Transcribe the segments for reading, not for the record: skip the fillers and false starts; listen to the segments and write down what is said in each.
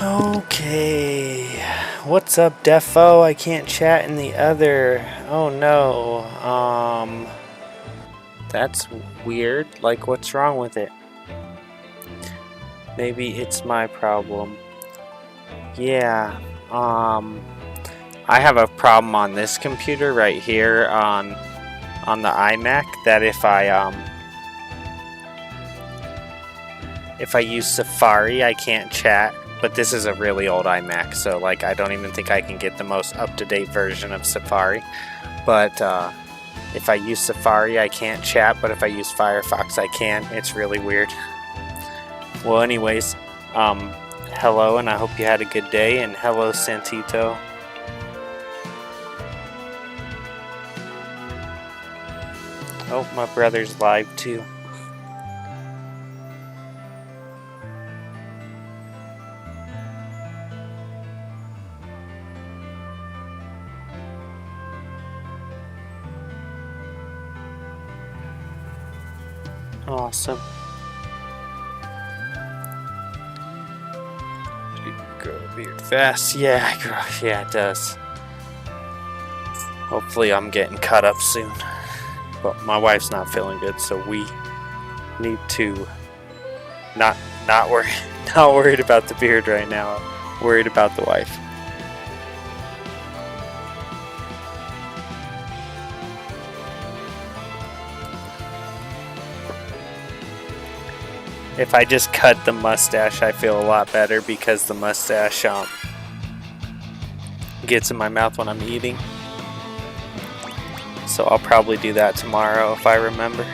Okay. What's up, Defo? I can't chat in the other. Oh no. That's weird. Like, what's wrong with it? Maybe it's my problem. Yeah. I have a problem on this computer right here on the iMac that if I use Safari, I can't chat. But this is a really old iMac, so like I don't even think I can get the most up-to-date version of Safari. But if I use Safari, I can't chat, but if I use Firefox, I can. It's really weird. Well, anyways, hello, and I hope you had a good day, and hello, Santito. Oh, my brother's live too. Awesome. Grow a beard fast. Yeah, it does. Hopefully I'm getting cut up soon. But my wife's not feeling good, so we need to not worry not worried about the beard right now. Worried about the wife. If I just cut the mustache, I feel a lot better because the mustache gets in my mouth when I'm eating. So I'll probably do that tomorrow if I remember.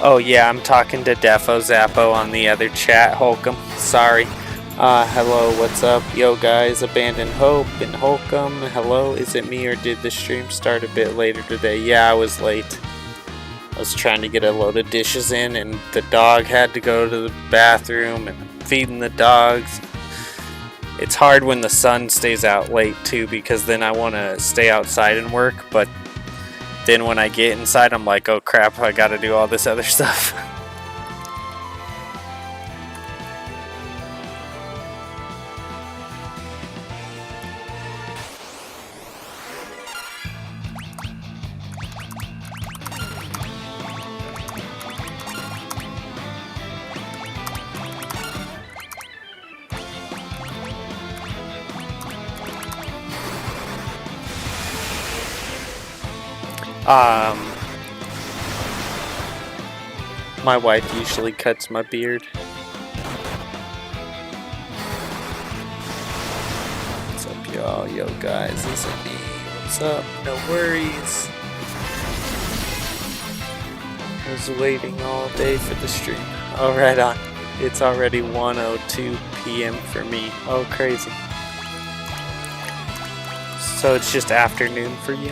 Oh yeah, I'm talking to Defo Zappo on the other chat, Holcomb. Sorry. Hello, what's up? Yo guys, Abandoned Hope and Holcomb. Hello, is it me or did the stream start a bit later today? Yeah, I was late. I was trying to get a load of dishes in and the dog had to go to the bathroom and feeding the dogs. It's hard when the sun stays out late too because then I want to stay outside and work, but then when I get inside, I'm like, oh crap, I gotta do all this other stuff. My wife usually cuts my beard. What's up, y'all? Yo, guys, is it me? What's up? No worries. I was waiting all day for the stream. Oh, right on. It's already 1:02 p.m. for me. Oh, crazy. So it's just afternoon for you?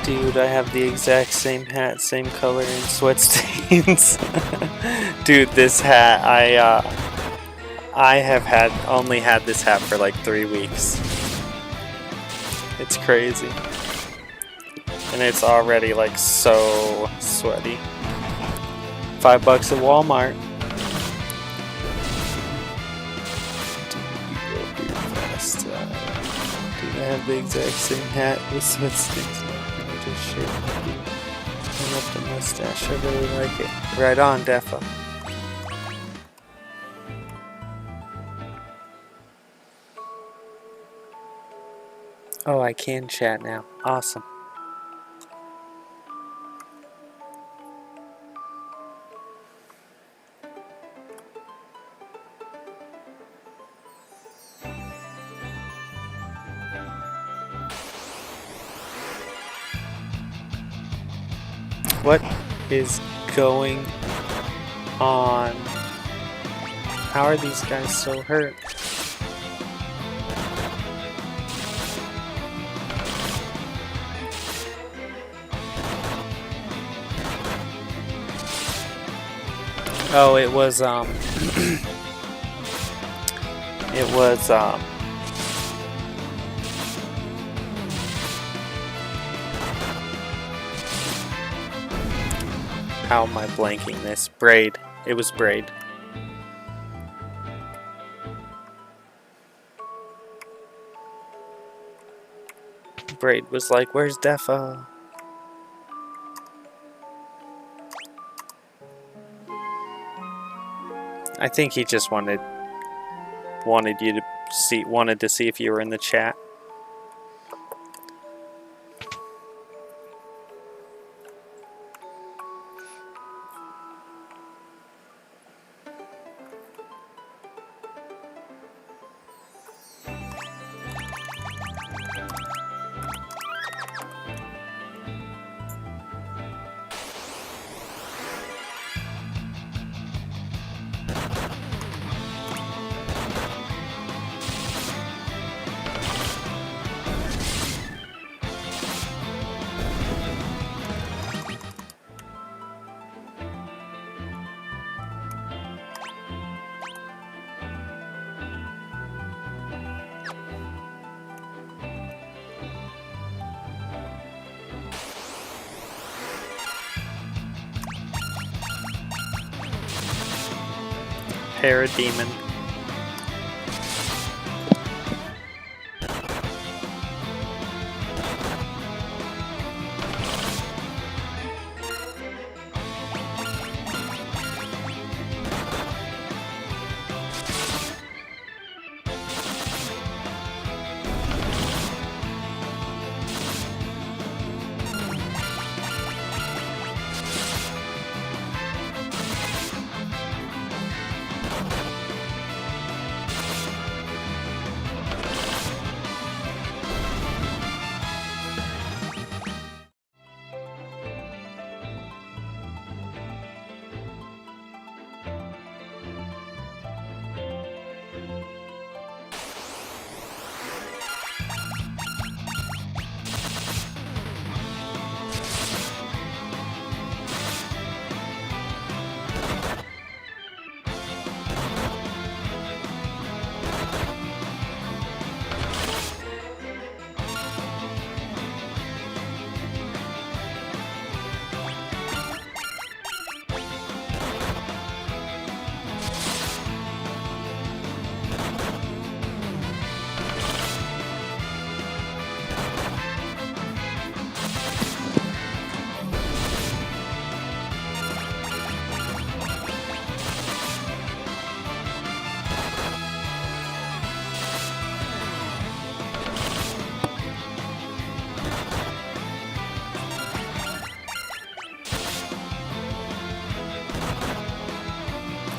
Dude, I have the exact same hat, same color, and sweat stains. Dude, this hat, I have only had this hat for like 3 weeks. It's crazy. And it's already like so sweaty. $5 at Walmart. Dude, I have the exact same hat with sweat stains. Shirt. I love the mustache, I really like it. Right on, Defo. Oh, I can chat now. Awesome. What is going on? How are these guys so hurt? Oh, it was it was how am I blanking this? Braid. It was Braid. Braid was like, "Where's Defa?" I think he just wanted to see if you were in the chat. Parademon.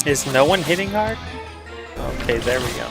Is no one hitting hard? Okay, there we go.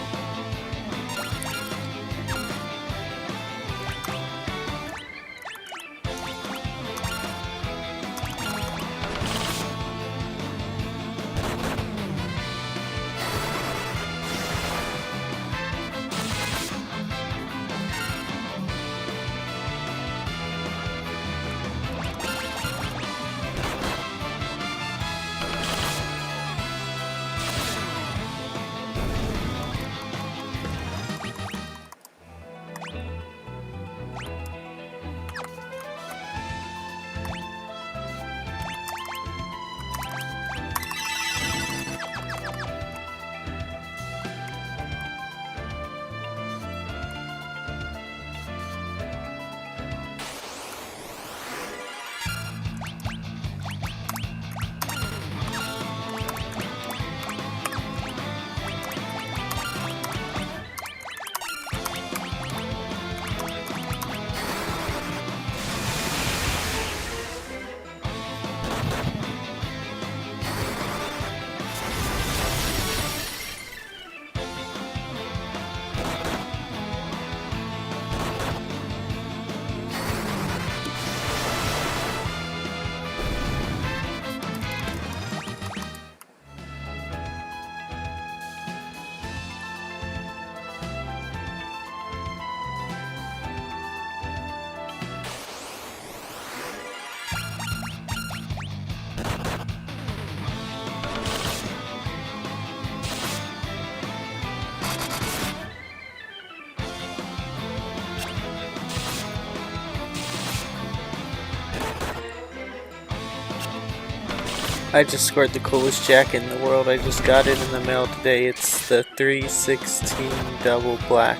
I just scored the coolest jacket in the world. I just got it in the mail today. It's the 316 double black.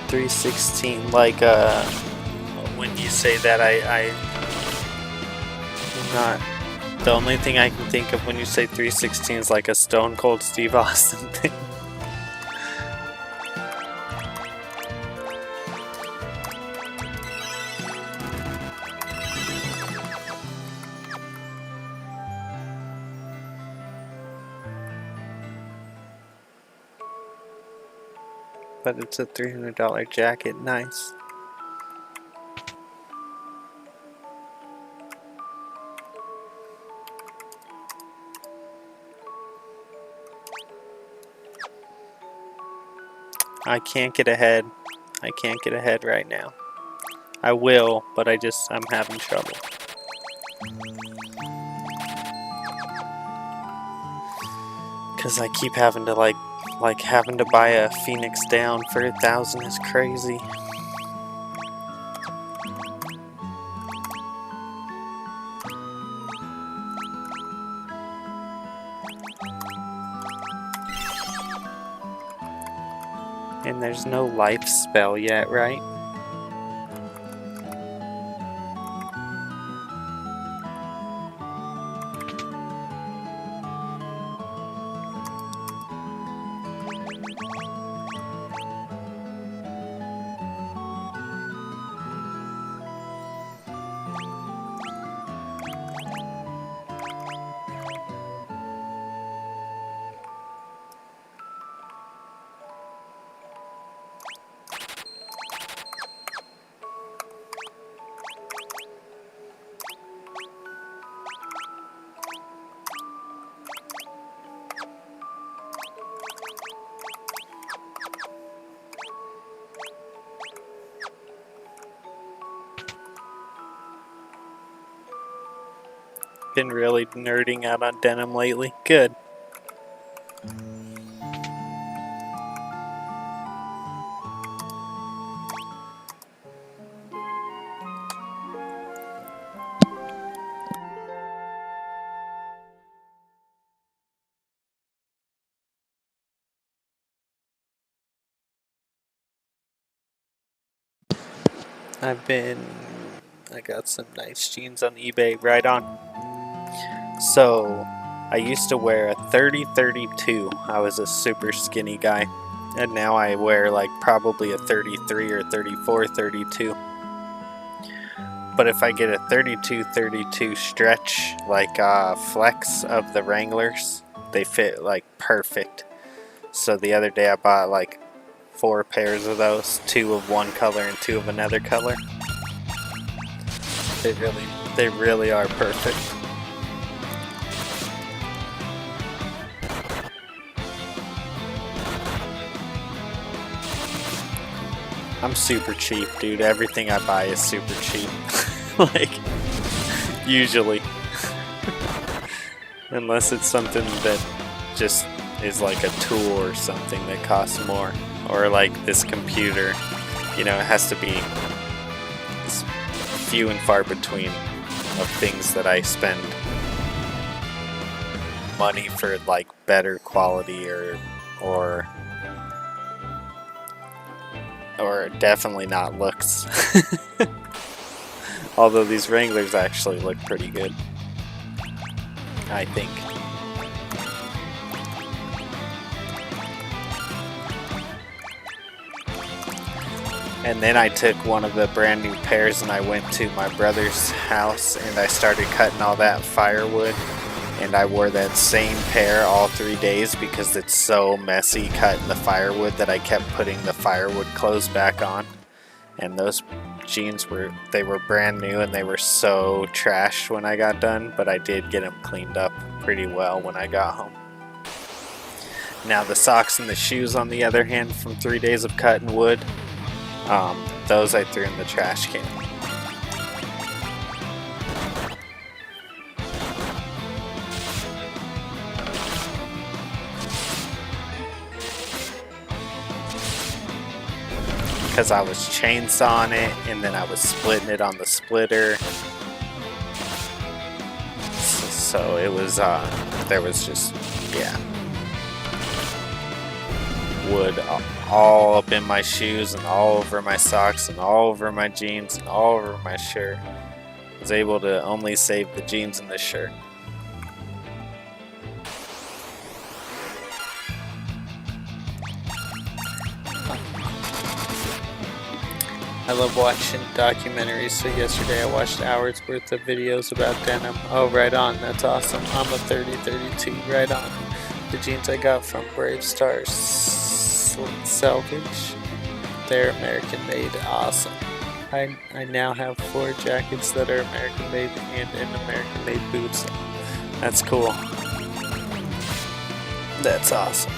316, like when you say that, I'm not. The only thing I can think of when you say 316 is like a Stone Cold Steve Austin thing. But it's a $300 jacket. Nice. I can't get ahead. I can't get ahead right now. I will, but I'm having trouble. Cause I keep having to like having to buy a Phoenix down for 1,000 is crazy. And there's no life spell yet, right? Been really nerding out on denim lately. Good. I got some nice jeans on eBay, right on. So, I used to wear a 30-32. I was a super skinny guy. And now I wear like probably a 33 or 34-32. But if I get a 32-32 stretch, like flex of the Wranglers, they fit like perfect. So the other day I bought like 4 pairs of those, 2 of one color and 2 of another color. They really are perfect. I'm super cheap, dude. Everything I buy is super cheap. Like, usually. Unless it's something that just is like a tool or something that costs more. Or like this computer. You know, it has to be few and far between of things that I spend money for like better quality or definitely not looks. Although these Wranglers actually look pretty good, I think. And then I took one of the brand new pairs and I went to my brother's house and I started cutting all that firewood. And I wore that same pair all 3 days because it's so messy cutting the firewood that I kept putting the firewood clothes back on. And those jeans were brand new and they were so trashed when I got done, but I did get them cleaned up pretty well when I got home. Now the socks and the shoes, on the other hand, from 3 days of cutting wood, those I threw in the trash can. Because I was chainsawing it and then I was splitting it on the splitter. So it was there was just, yeah, wood all up in my shoes and all over my socks and all over my jeans and all over my shirt. I was able to only save the jeans and the shirt. I love watching documentaries, so yesterday I watched hours worth of videos about denim. Oh, right on, that's awesome. I'm a 3032, right on. The jeans I got from Brave Stars Selvage, they're American made, awesome. I now have 4 jackets that are American made and an American made boots. That's cool. That's awesome.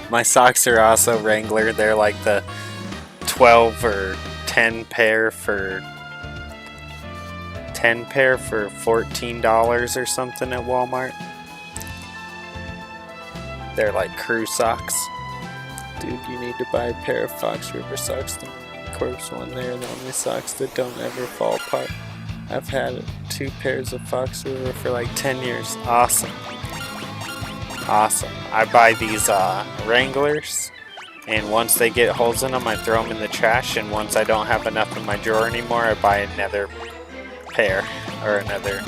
My socks are also Wrangler. They're like the 12 or 10 pair for $14 or something at Walmart. They're like crew socks. Dude, you need to buy a pair of Fox River socks. The Corpse one, they're the only socks that don't ever fall apart. I've had 2 pairs of Fox River for like 10 years. Awesome. Awesome. I buy these Wranglers, and once they get holes in them, I throw them in the trash, and once I don't have enough in my drawer anymore, I buy another pair, or another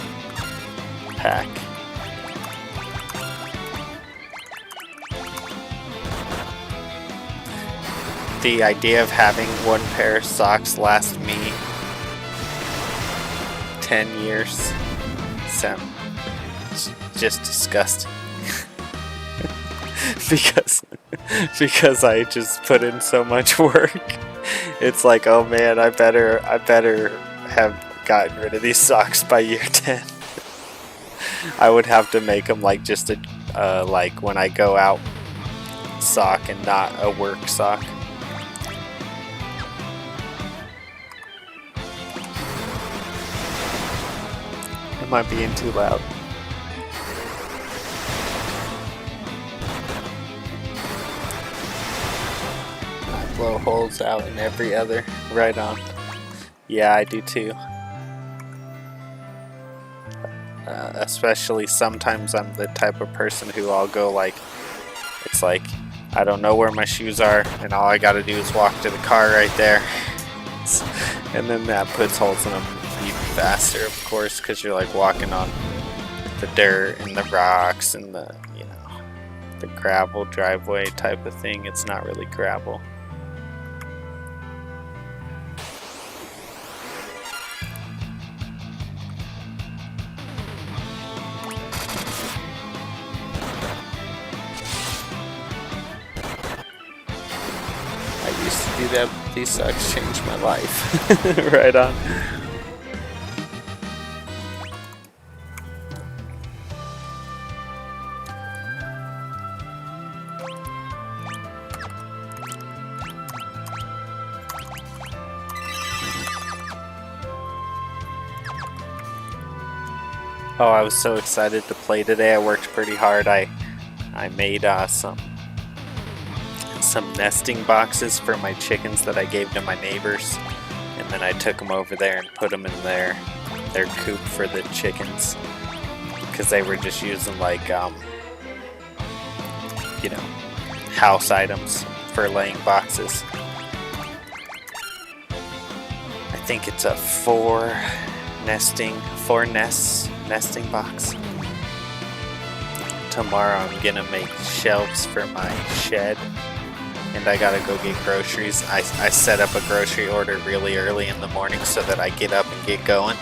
pack. The idea of having 1 pair of socks last me 10 years sounds just disgusting. because I just put in so much work. It's like, oh man, I better have gotten rid of these socks by year 10. I would have to make them like just a like when I go out sock and not a work sock. Am I being too loud? Blow holes out in every other. Right on. Yeah, I do too. Especially sometimes I'm the type of person who I'll go like, it's like, I don't know where my shoes are, and all I gotta do is walk to the car right there. And then that puts holes in them even faster, of course, because you're like walking on the dirt and the rocks and the, you know, the gravel driveway type of thing. It's not really gravel. Do that, these socks changed my life. Right on. Oh, I was so excited to play today. I worked pretty hard. I made some nesting boxes for my chickens that I gave to my neighbors, and then I took them over there and put them in their coop for the chickens, because they were just using like you know, house items for laying boxes. I think it's a 4 nest nesting box. Tomorrow I'm gonna make shelves for my shed, and I gotta go get groceries. I set up a grocery order really early in the morning so that I get up and get going.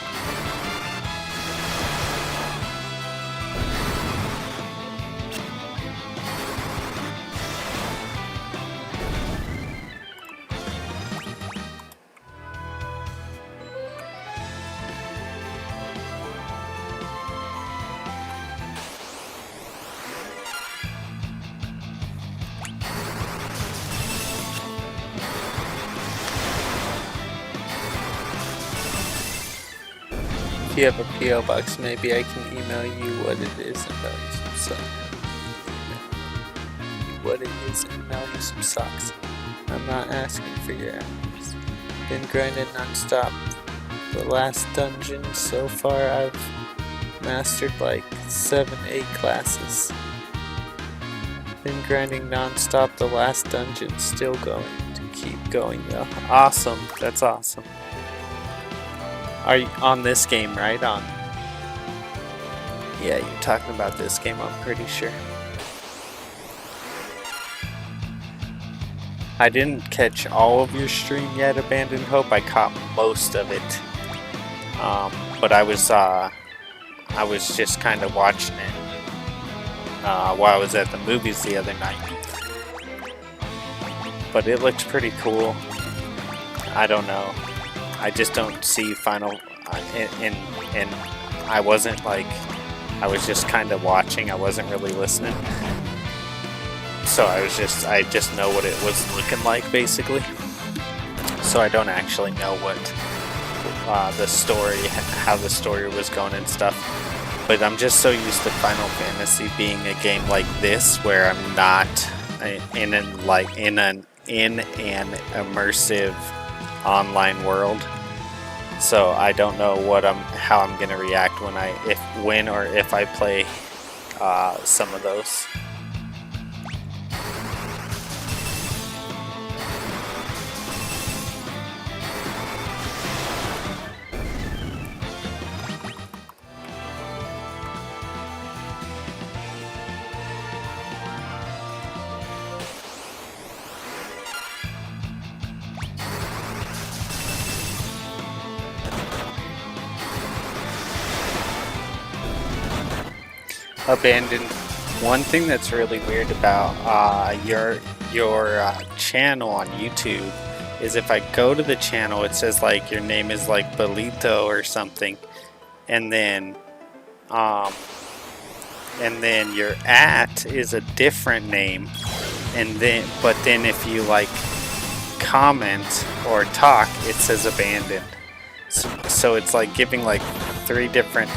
If you have a P.O. box, maybe I can email you what it is and mail you some socks. What it is and mail you some socks. I'm not asking for your address. Been grinding non-stop. The last dungeon so far I've mastered like 7-8 classes. Been grinding non-stop. The last dungeon still going to keep going though. Awesome. That's awesome. Are you on this game, right? Yeah, you're talking about this game, I'm pretty sure. I didn't catch all of your stream yet, Abandoned Hope. I caught most of it. But I was just kind of watching it while I was at the movies the other night. But it looked pretty cool. I don't know. I just don't see Final, and I wasn't like, I was just kind of watching. I wasn't really listening. So I just know what it was looking like basically. So I don't actually know what the story, how the story was going and stuff. But I'm just so used to Final Fantasy being a game like this, where I'm not in an immersive online world. So I don't know how I'm gonna react when if I play some of those. Abandoned. One thing that's really weird about your channel on YouTube is if I go to the channel, it says like your name is like Belito or something, and then your @ is a different name, but then if you like comment or talk, it says abandoned. So it's like giving like 3 different.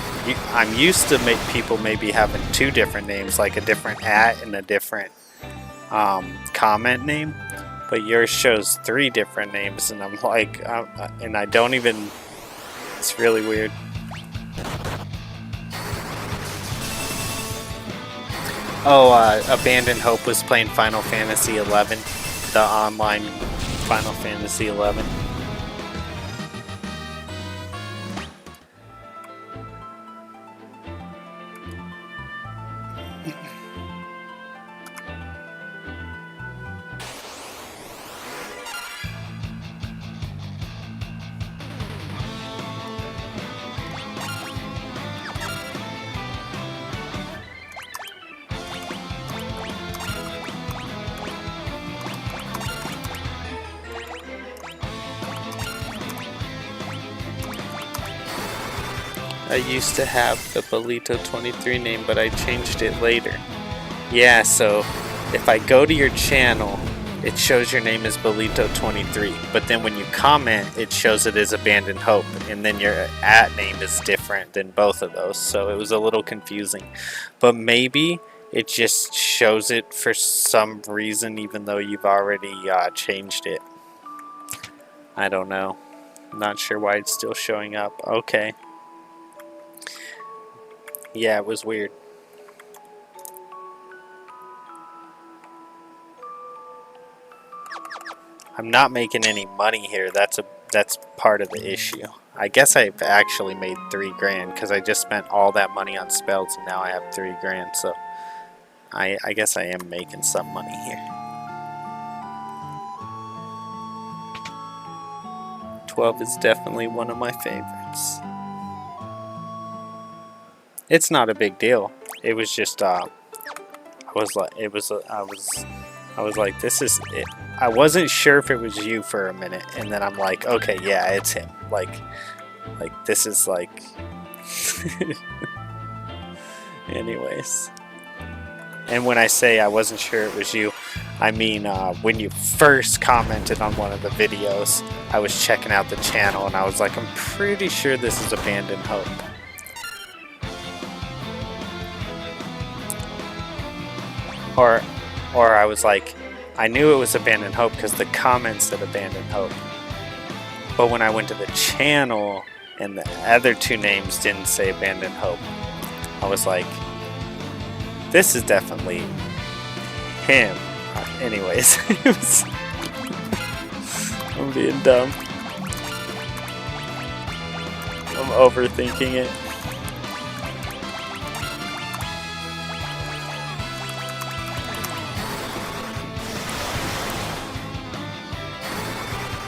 I'm used to people maybe having 2 different names, like a different @ and a different comment name, but yours shows 3 different names, and I'm like, and I don't even. It's really weird. Oh, Abandoned Hope was playing Final Fantasy 11, the online Final Fantasy 11. I used to have the Belito 23 name, but I changed it later. Yeah, so if I go to your channel, it shows your name is Belito 23, but then when you comment, it shows it as Abandoned Hope, and then your @ name is different than both of those, so it was a little confusing. But maybe it just shows it for some reason, even though you've already changed it. I don't know. I'm not sure why it's still showing up. Okay. Yeah, it was weird. I'm not making any money here. That's part of the issue. I guess I've actually made $3 grand because I just spent all that money on spells and now I have $3 grand. So I guess I am making some money here. 12 is definitely one of my favorites. It's not a big deal. It was just I was like, this is it. I wasn't sure if it was you for a minute, and then I'm like, okay, yeah, it's him. Like this is like. Anyways. And when I say I wasn't sure it was you, I mean when you first commented on one of the videos, I was checking out the channel and I was like, I'm pretty sure this is Abandoned Hope. Or I was like, I knew it was Abandoned Hope because the comments said Abandoned Hope. But when I went to the channel and the other two names didn't say Abandoned Hope, I was like, this is definitely him. Anyways, I'm being dumb. I'm overthinking it.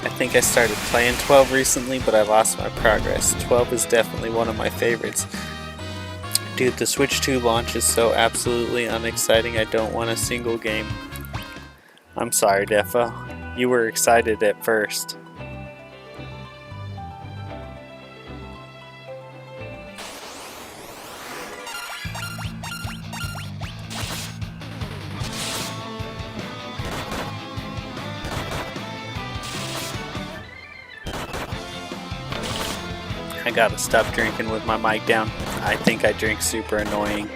I think I started playing 12 recently, but I lost my progress. 12 is definitely one of my favorites. Dude, the Switch 2 launch is so absolutely unexciting, I don't want a single game. I'm sorry, Defo. You were excited at first. I gotta stop drinking with my mic down. I think I drink super annoying.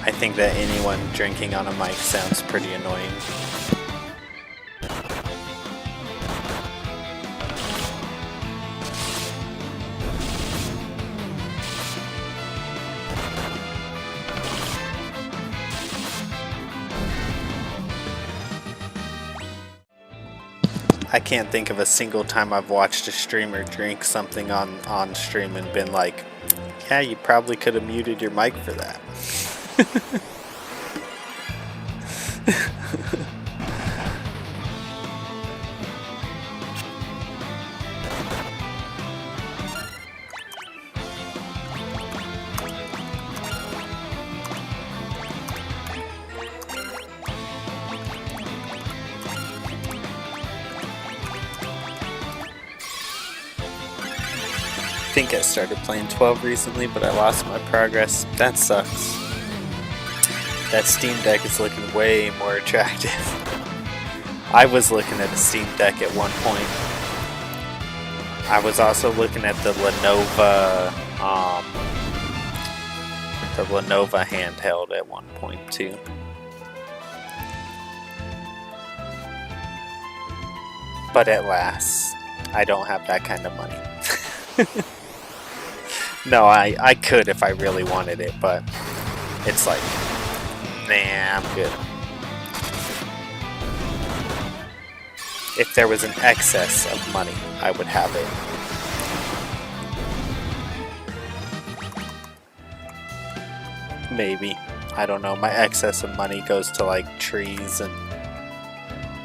I think that anyone drinking on a mic sounds pretty annoying. I can't think of a single time I've watched a streamer drink something on stream and been like, yeah, you probably could have muted your mic for that. I think I started playing 12 recently, but I lost my progress. That sucks. That Steam Deck is looking way more attractive. I was looking at a Steam Deck at one point. I was also looking at the Lenovo handheld at one point too. But at last, I don't have that kind of money. No, I could if I really wanted it, but it's like, nah, I'm good. If there was an excess of money, I would have it. Maybe. I don't know. My excess of money goes to like trees and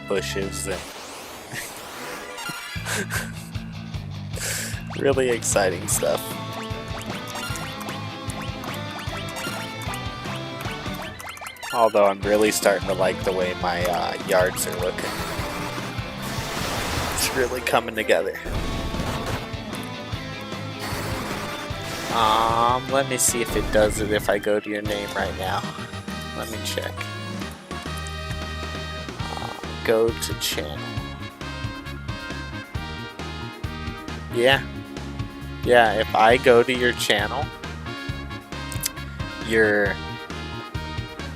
bushes and really exciting stuff. Although I'm really starting to like the way my yards are looking. It's really coming together. Let me see if it does it if I go to your name right now. Let me check. Go to channel. Yeah. Yeah, if I go to your channel,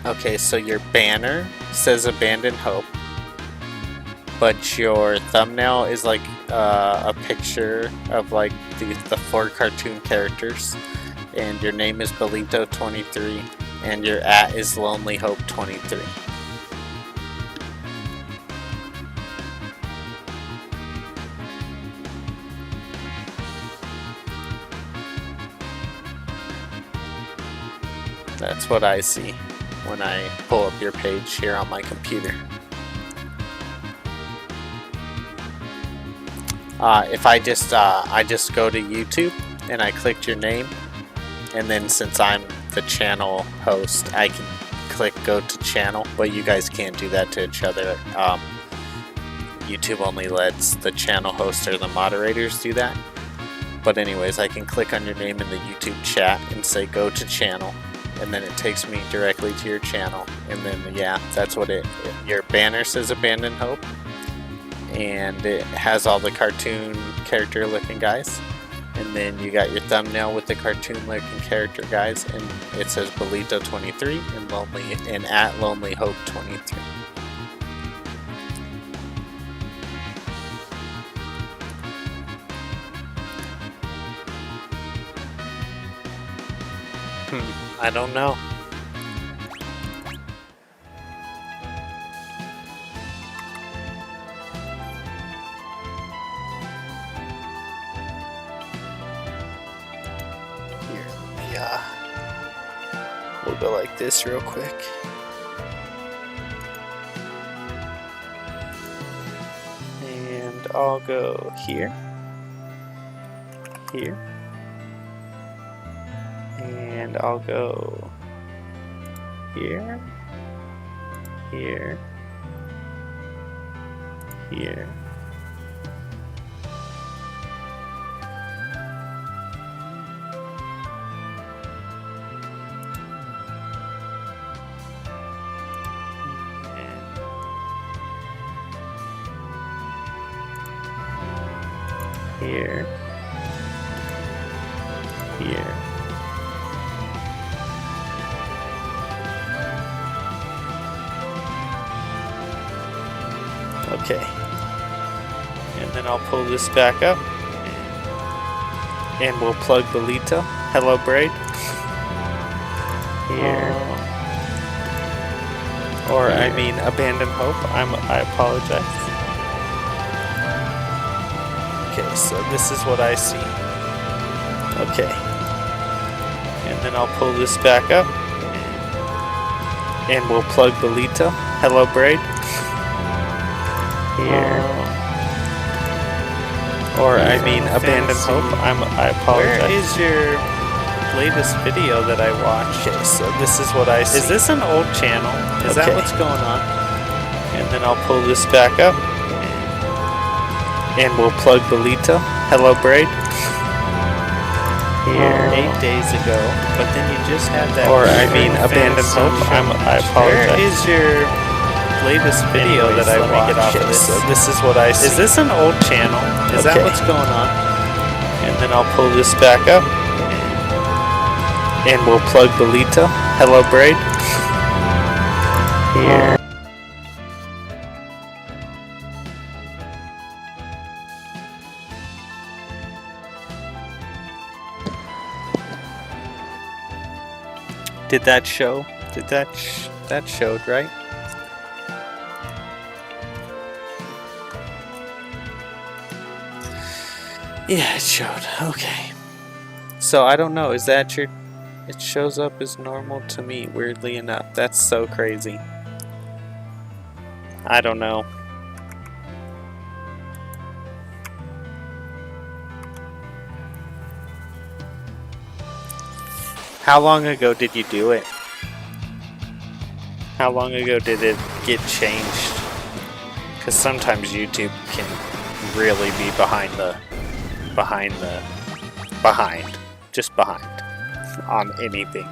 okay, so your banner says Abandoned Hope, but your thumbnail is like a picture of like the 4 cartoon characters, and your name is Belito23, and your @ is LonelyHope23. That's what I see when I pull up your page here on my computer. If I just go to YouTube and I clicked your name, and then since I'm the channel host, I can click go to channel, but you guys can't do that to each other. YouTube only lets the channel host or the moderators do that. But anyways, I can click on your name in the YouTube chat and say go to channel, and then it takes me directly to your channel. And then yeah, that's what your banner says, Abandoned Hope, and it has all the cartoon character looking guys. And then you got your thumbnail with the cartoon looking character guys, and it says Belito 23 and at Lonely Hope 23. I don't know. Here, we'll go like this real quick. And I'll go here. Here. And I'll go here, here, here. And here, here. Okay, and then I'll pull this back up, and we'll plug Belito. Hello, Braid. Here, or I mean, Abandoned Hope. I apologize. Okay, so this is what I see. Okay, and then I'll pull this back up, and we'll plug Belito. Hello, Braid. Here. Or I mean, Abandoned Hope. I apologize. Where is your latest video that I watched? Okay, so this is what I see. Is this an old channel? Is that what's going on? And then I'll pull this back up, and we'll plug Belito. Hello, Braid. Here. 8 days ago, but then you just had that. Or I mean, Abandoned Hope. I apologize. Where is your latest video that I watched? So this is what I see. Is this an old channel? Is that what's going on? And then I'll pull this back up, and we'll plug Belito. Hello, Braid. Here. Did that show? That showed, right? Yeah, it showed. Okay. So I don't know. Is that your... It shows up as normal to me, weirdly enough. That's so crazy. I don't know. How long ago did you do it? How long ago did it get changed? Because sometimes YouTube can really be behind on anything.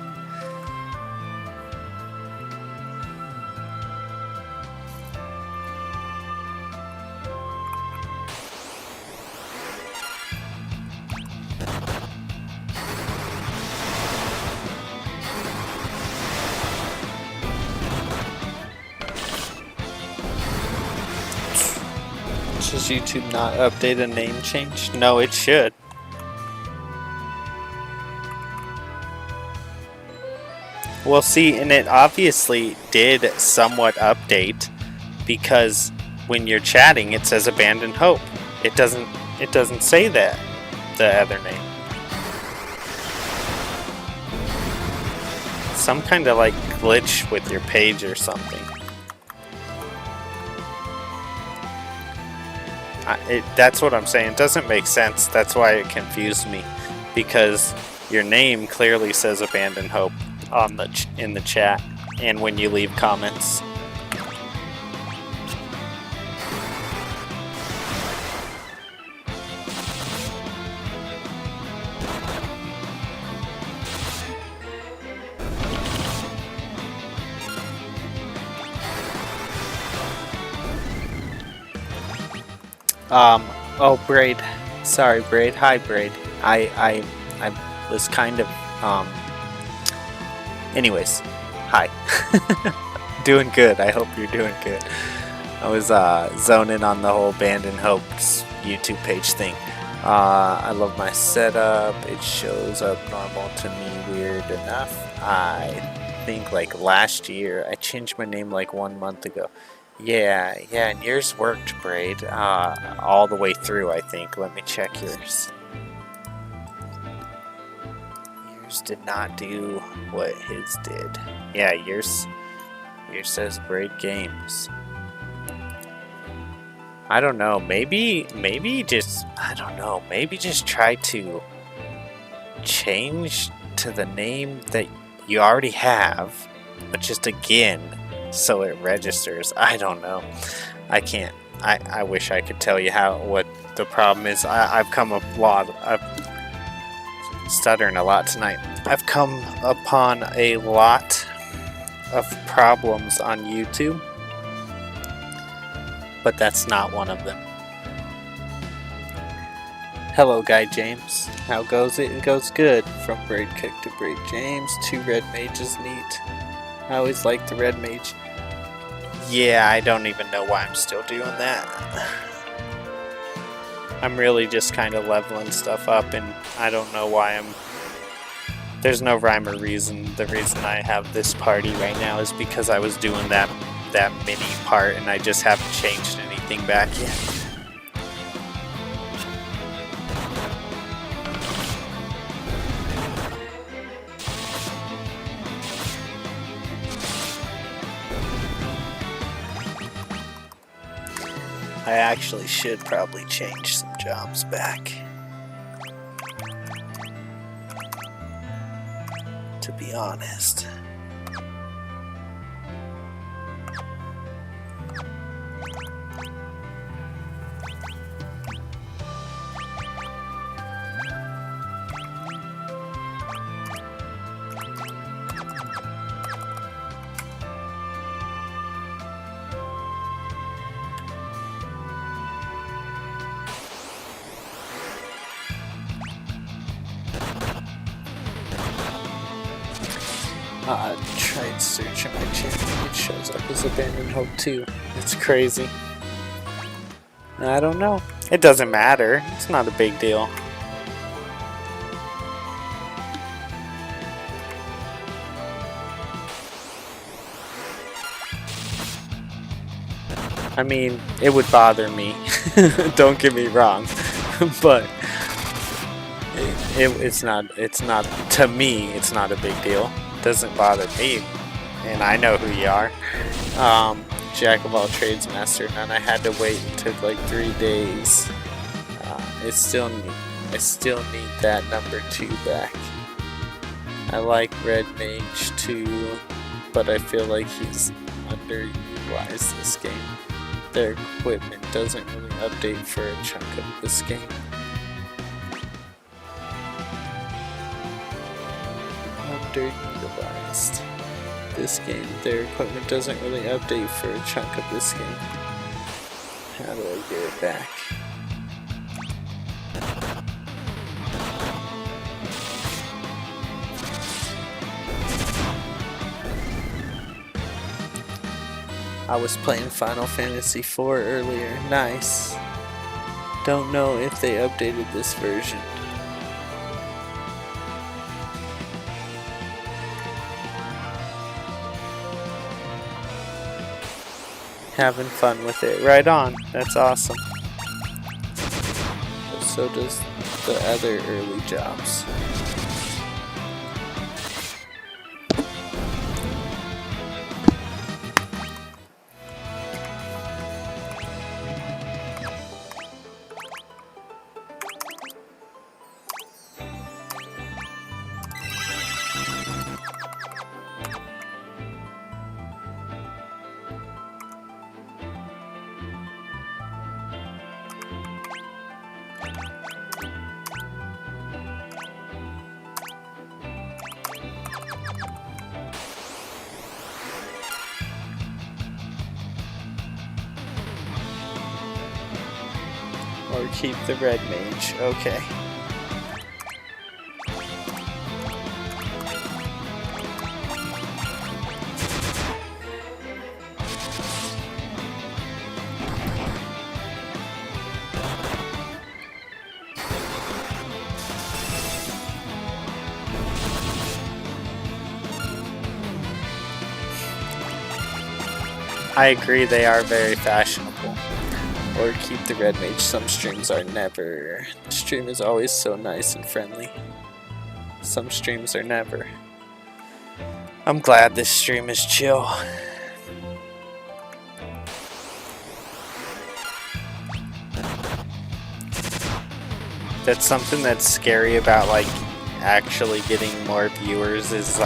Does YouTube not update a name change? No, it should. Well, see, and it obviously did somewhat update, because when you're chatting, it says Abandoned Hope. It doesn't say that, the other name. Some kind of like glitch with your page or something. That's what I'm saying. It doesn't make sense. That's why it confused me, because your name clearly says Abandon Hope on in the chat and when you leave comments. Oh, Braid. Sorry, Braid. Hi, Braid. I was kind of, anyways, hi. Doing good. I hope you're doing good. I was, zoning on the whole Abandon Hope's YouTube page thing. I love my setup. It shows up normal to me, weird enough. I think, like, last year, I changed my name, like, 1 month ago. Yeah, and yours worked, Braid, all the way through, I think. Let me check yours. Yours did not do what his did. Yeah, yours says Braid Games. I don't know, maybe just, I don't know, maybe just try to change to the name that you already have, but just again, so it registers. I don't know. I can't. I wish I could tell you what the problem is. I've come a lot. I'm stuttering a lot tonight. I've come upon a lot of problems on YouTube, but that's not one of them. Hello, Guy James. How goes it? It goes good. From Braid Kick to Braid James. 2 red mages neat. I always like the red mage. Yeah, I don't even know why I'm still doing that. I'm really just kind of leveling stuff up, and I don't know why there's no rhyme or reason. The reason I have this party right now is because I was doing that mini part, and I just haven't changed anything back yet. I actually should probably change some jobs back, to be honest. Tried searching my channel, it shows up as Abandon Hope 2. It's crazy. I don't know. It doesn't matter. It's not a big deal. I mean, it would bother me. Don't get me wrong, but it's not. To me, it's not a big deal. Doesn't bother me, and I know who you are. Jack of all trades, master none. I had to wait. It took like 3 days. I still need that number 2 back. I like Red Mage too, but I feel like he's underutilized this game. Their equipment doesn't really update for a chunk of this game. Underutilized. This game, their equipment doesn't really update for a chunk of this game. How do I get it back? I was playing Final Fantasy IV earlier. Nice. Don't know if they updated this version. Having fun with it. Right on. That's awesome. So does the other early jobs. Or keep the red mage. Okay. I agree, they are very fashionable. Or keep the red mage. Some streams are never. The stream is always so nice and friendly. Some streams are never. I'm glad this stream is chill. That's something that's scary about like actually getting more viewers is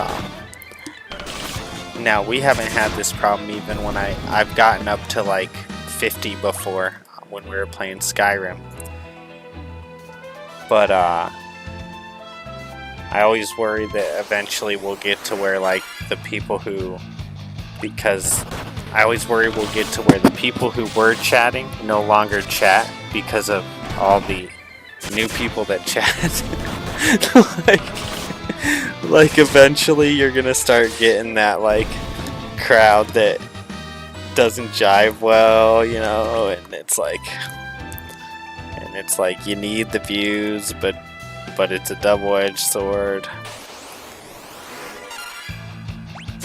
now we haven't had this problem even when I've gotten up to like 50 before when we were playing Skyrim. But I always worry that eventually we'll get to where like the people who, because I always worry we'll get to where the people who were chatting no longer chat because of all the new people that chat. like eventually you're gonna start getting that like crowd that doesn't jive well, you know, and it's like you need the views, but it's a double-edged sword.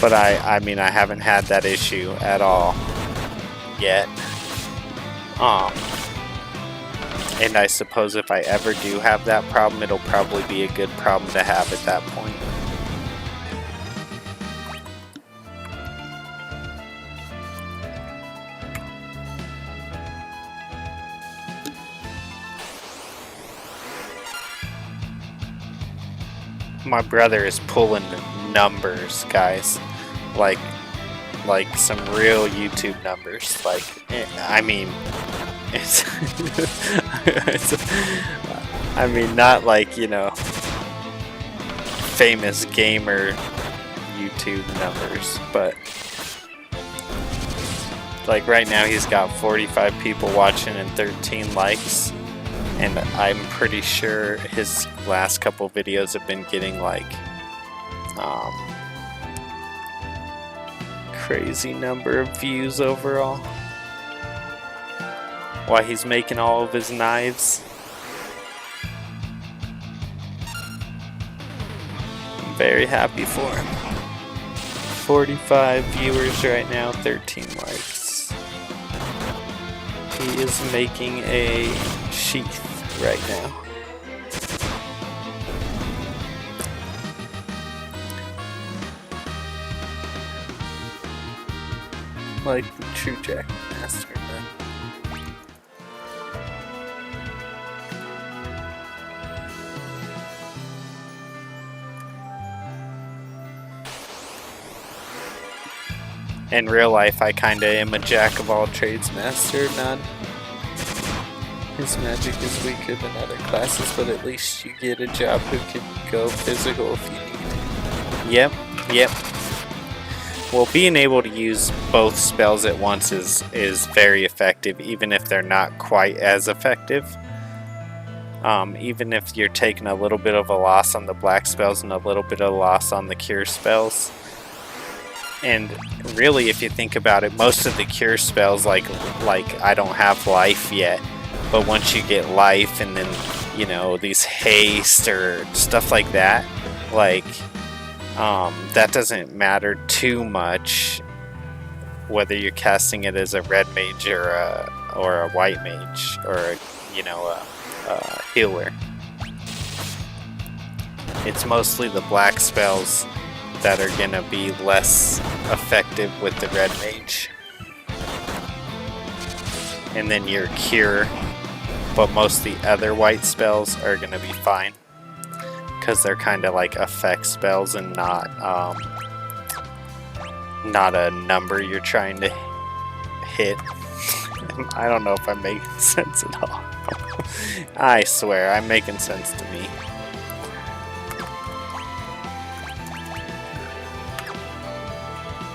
But I mean I haven't had that issue at all yet. And I suppose if I ever do have that problem, it'll probably be a good problem to have at that point. My brother is pulling numbers, guys. Like some real YouTube numbers. Like, I mean, I mean, not like, you know, famous gamer YouTube numbers, but like right now he's got 45 people watching and 13 likes, and I'm pretty sure his last couple videos have been getting like crazy number of views overall. While he's making all of his knives. I'm very happy for him. 45 viewers right now, 13 likes. He is making a sheath right now. Like the true Jack Master. In real life, I kinda am a jack of all trades master, none. His magic is weaker than other classes, but at least you get a job who can go physical if you need. Yep. Well, being able to use both spells at once is very effective, even if they're not quite as effective. Even if you're taking a little bit of a loss on the black spells and a little bit of a loss on the cure spells. And really, if you think about it, most of the cure spells, like I don't have life yet, but once you get life and then, you know, these haste or stuff like that, like, that doesn't matter too much whether you're casting it as a red mage or a white mage or, you know, a healer. It's mostly the black spells that are gonna be less effective with the red mage. And then your cure, but most of the other white spells are gonna be fine. Because they're kind of like effect spells and not a number you're trying to hit. I don't know if I'm making sense at all. I swear, I'm making sense to me.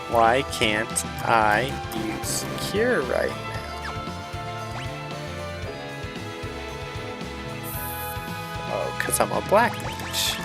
Why can't I use cure right now? because I'm a black mage.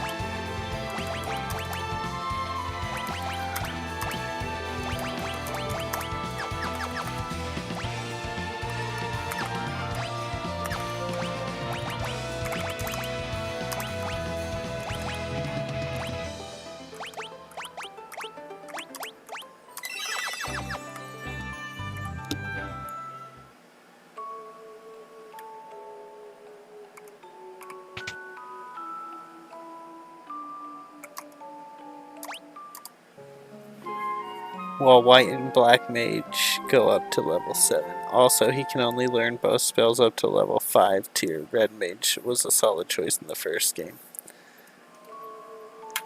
While white and black mage go up to level 7. Also, he can only learn both spells up to level 5 tier. Red mage was a solid choice in the first game.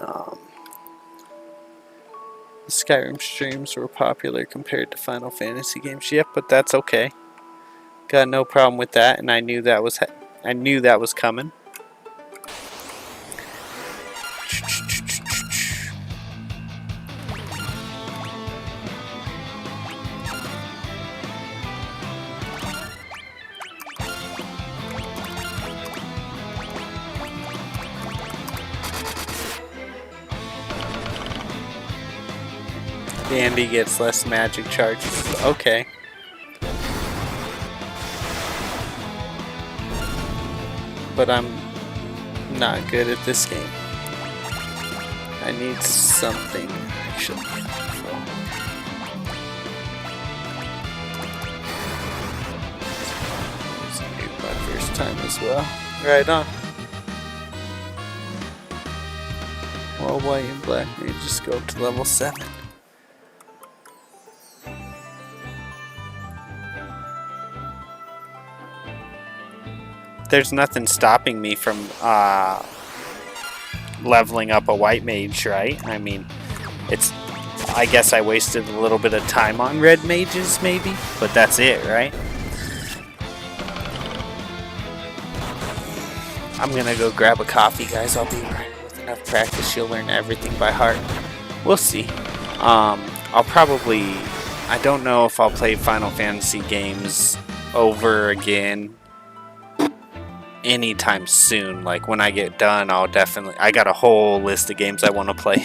The Skyrim streams were popular compared to Final Fantasy games. Yep, but that's okay. Got no problem with that, and I knew that was coming. Andy gets less magic charges. Okay. But I'm not good at this game. I need something actually. It's my first time as well. Right on. While white and black may just go up to level 7. There's nothing stopping me from leveling up a white mage, right? I mean, I guess I wasted a little bit of time on red mages, maybe, but that's it, right? I'm gonna go grab a coffee, guys. I'll be right. With enough practice, you'll learn everything by heart. We'll see. I'll probably... I don't know if I'll play Final Fantasy games over again anytime soon. Like when I get done, I got a whole list of games I want to play.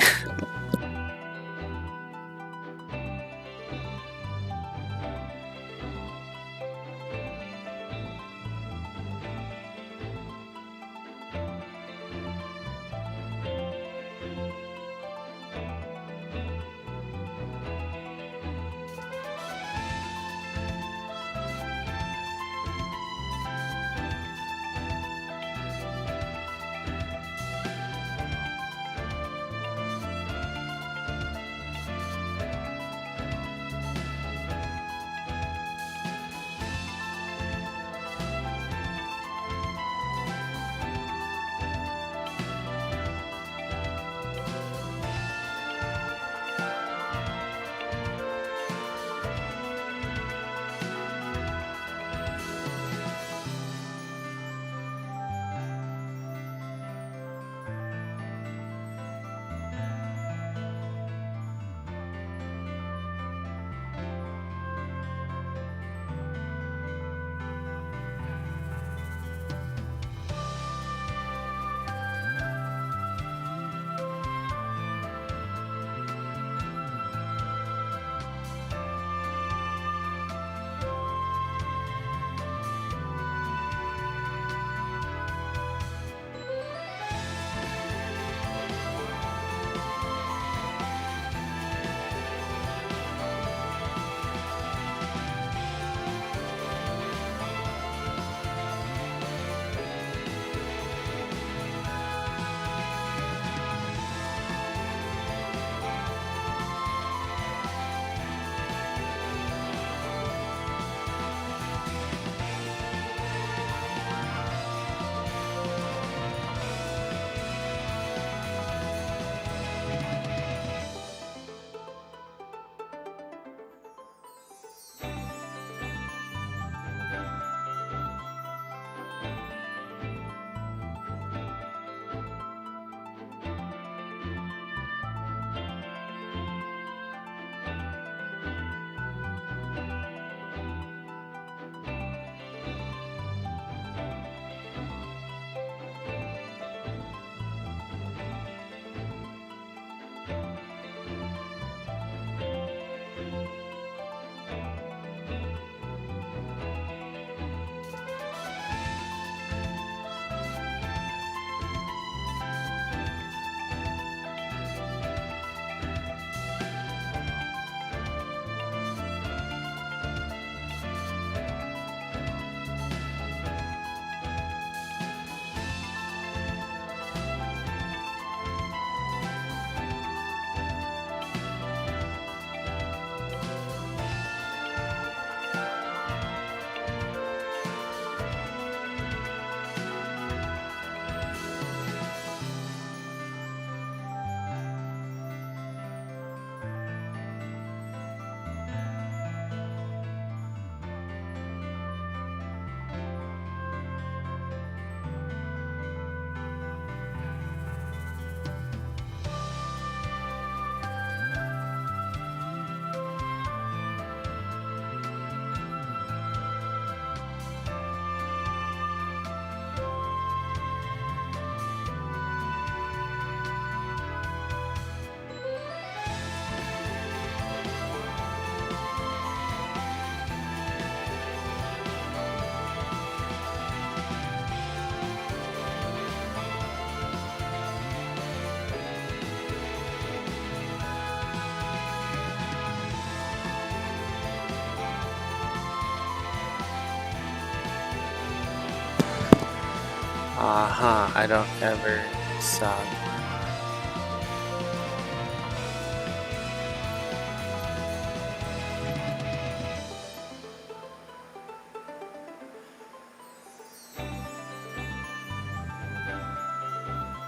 I don't ever saw.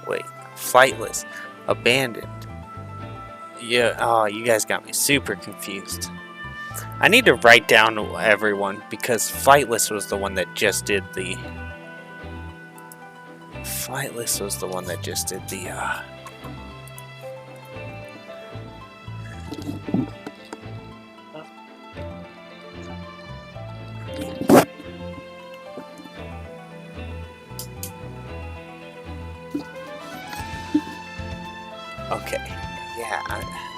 Wait, flightless, abandoned. Yeah, oh, you guys got me super confused. I need to write down everyone because flightless was the one that just did the. Flightless was the one that just did the. Okay, yeah,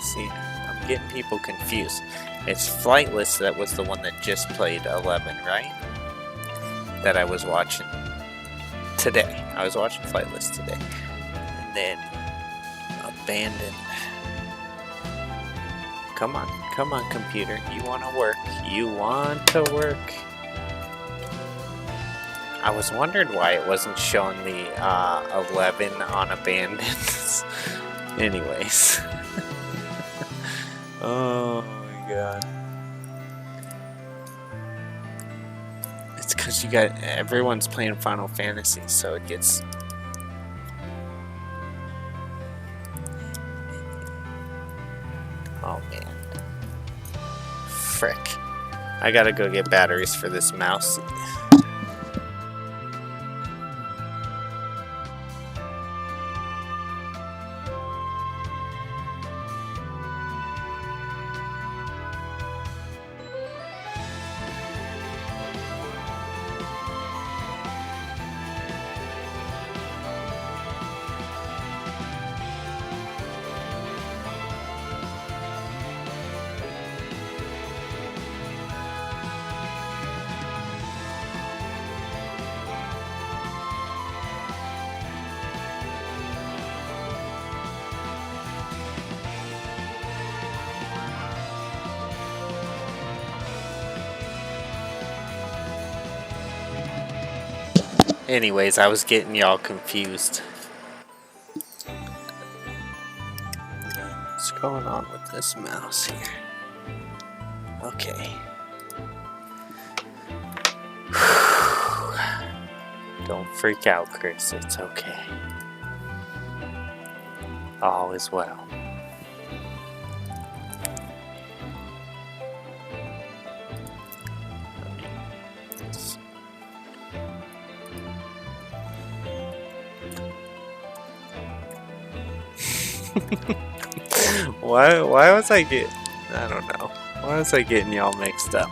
see, I'm getting people confused. It's Flightless that was the one that just played 11, right? That I was watching today. I was watching Flightless today. And then Abandoned. Come on, computer. You want to work. You want to work. I was wondering why it wasn't showing the 11 on Abandoned. Anyways. Oh my god. It's because everyone's playing Final Fantasy, so it gets. Oh man. Frick. I gotta go get batteries for this mouse. Anyways, I was getting y'all confused. What's going on with this mouse here? Okay. Don't freak out, Chris. It's okay. All is well. Why was I getting, I don't know. Why was I getting y'all mixed up?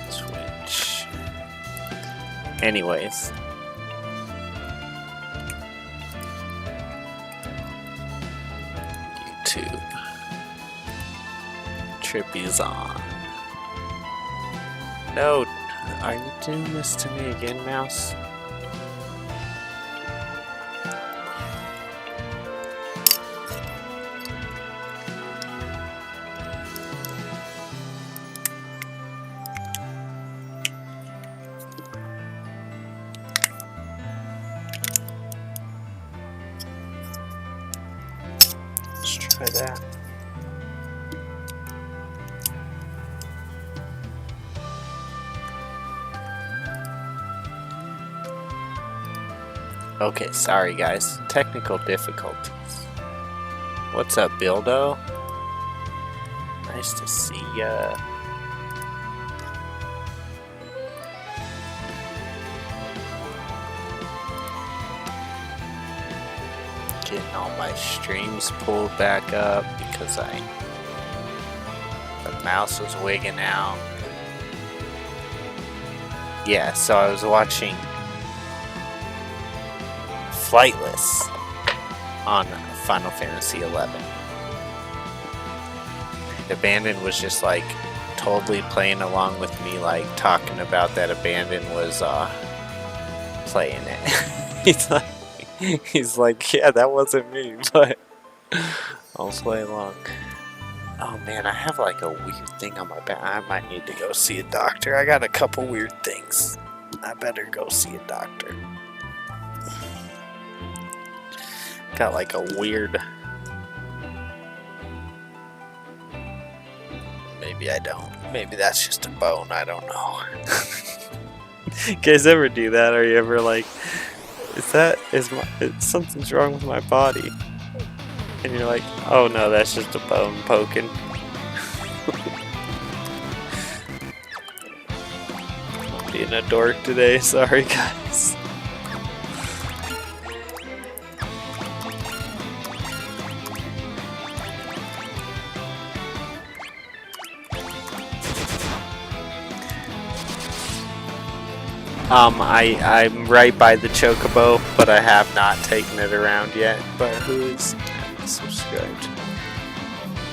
Switch. Anyways. YouTube. Trippy's on. No, are you doing this to me again, mouse? Try that. Okay, sorry guys. Technical difficulties. What's up, Bildo? Nice to see ya. Getting all my streams pulled back up because the mouse was wigging out. Yeah, so I was watching Flightless on Final Fantasy 11. Abandoned was just like totally playing along with me, like talking about that Abandoned was playing it. He's like, yeah, that wasn't me, but I'll play along. Oh man, I have like a weird thing on my back. I might need to go see a doctor. I got a couple weird things. I better go see a doctor. Got like a weird... Maybe I don't. Maybe that's just a bone. I don't know. You guys ever do that? Are you ever like, something's wrong with my body? And you're like, oh no, that's just a bone poking. I'm being a dork today. Sorry, guys. I'm right by the Chocobo, but I have not taken it around yet. But who is subscribed?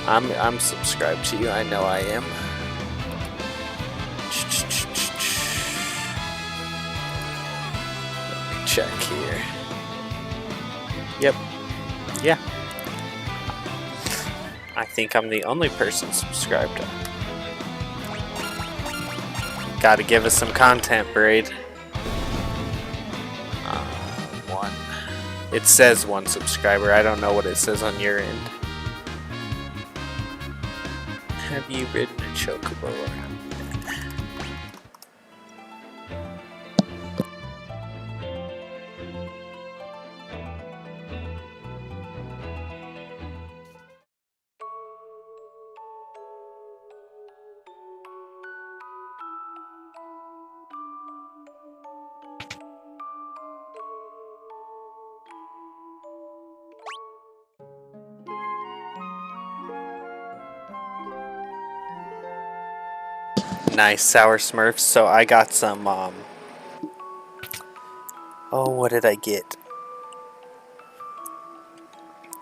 I'm subscribed to you. I know I am. Let me check here. Yep. Yeah. I think I'm the only person subscribed. Gotta give us some content, Braid. One. It says 1 subscriber. I don't know what it says on your end. Have you ridden a Chocobo around? Nice, Sour Smurfs. So I got some, oh, what did I get?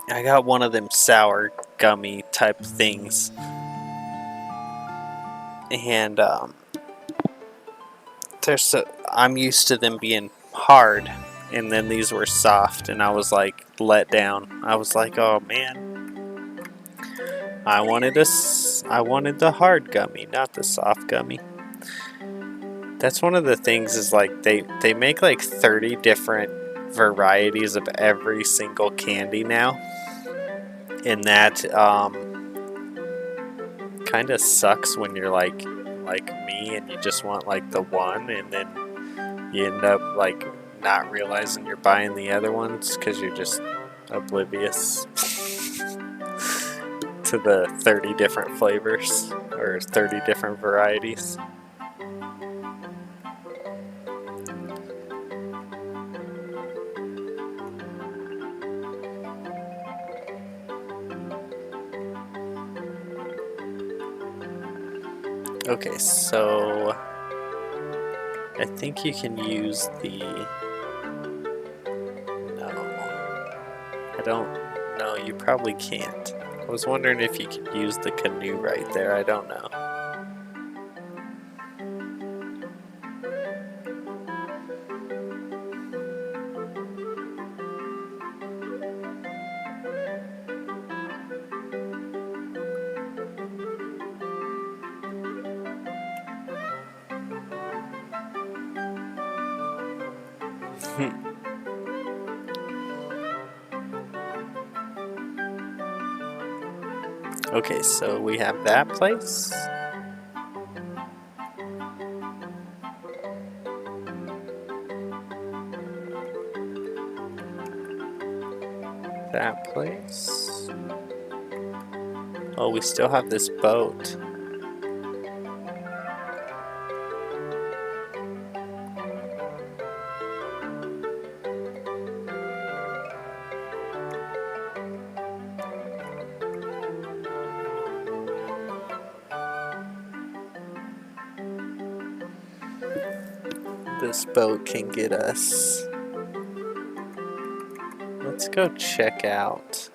I got one of them sour gummy type things. And, I'm used to them being hard. And then these were soft, and I was like, let down. I was like, oh man. I wanted the hard gummy, not the soft gummy. That's one of the things is like they make like 30 different varieties of every single candy now. And that kind of sucks when you're like me and you just want like the one, and then you end up like not realizing you're buying the other ones because you're just oblivious to the 30 different flavors or 30 different varieties. Okay, so I think you can use the... No. I don't... No, you probably can't. I was wondering if you could use the canoe right there. I don't know. Okay, so we have that place. That place. Oh, we still have this boat. This boat can get us. Let's go check out.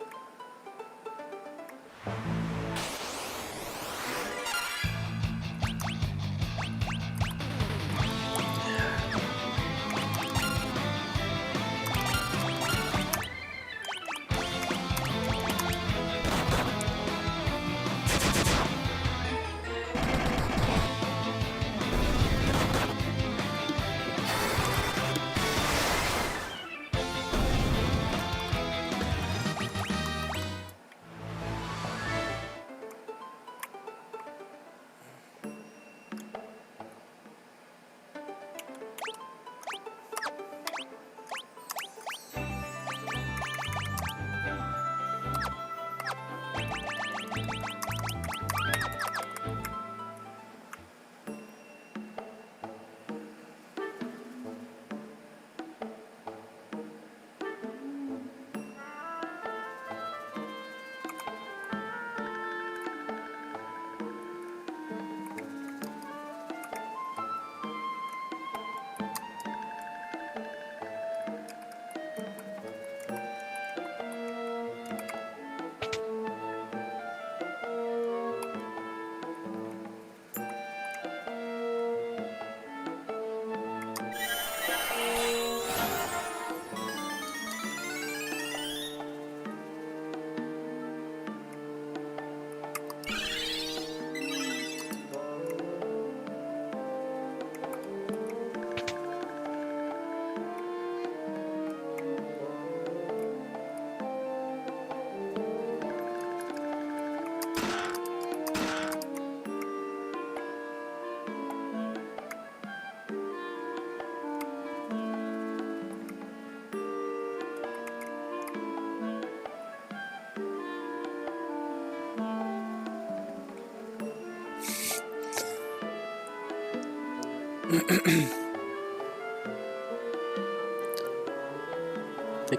The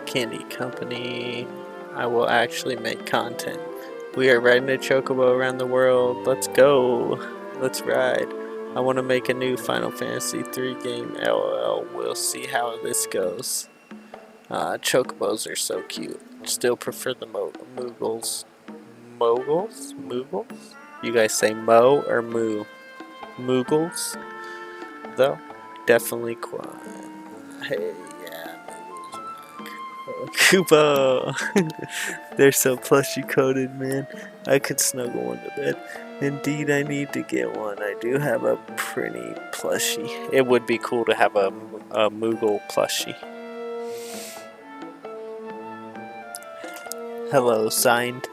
Candy Company. I will actually make content. We are riding a chocobo around the world. Let's go. Let's ride. I want to make a new Final Fantasy 3 game. LOL. We'll see how this goes. Chocobos are so cute. Still prefer the Moogles. Moogles? Moogles? You guys say Mo or Moo? Moogles? Though? Definitely quiet. Hey, yeah, Moogles. Koopa! They're so plushy coated, man. I could snuggle one to bed. Indeed, I need to get one. I do have a pretty plushie. It would be cool to have a Moogle plushie. Hello, signed.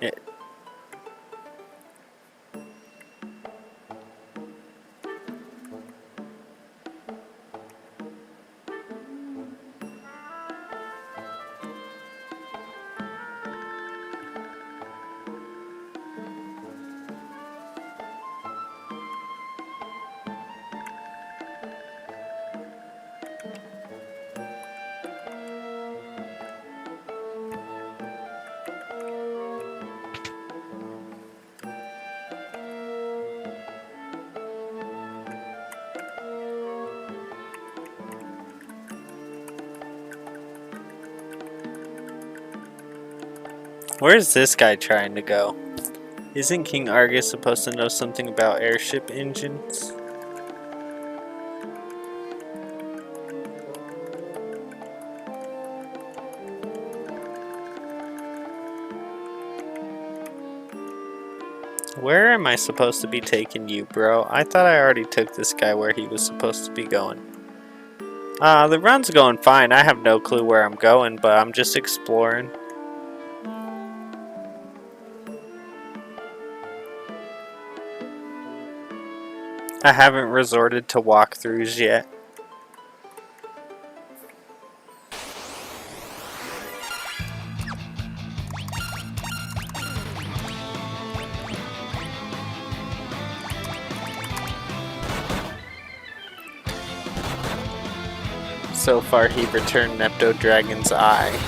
Yeah. Where's this guy trying to go? Isn't King Argus supposed to know something about airship engines? Where am I supposed to be taking you, bro? I thought I already took this guy where he was supposed to be going. The run's going fine. I have no clue where I'm going, but I'm just exploring. I haven't resorted to walkthroughs yet. So far, he returned Nepto Dragon's eye.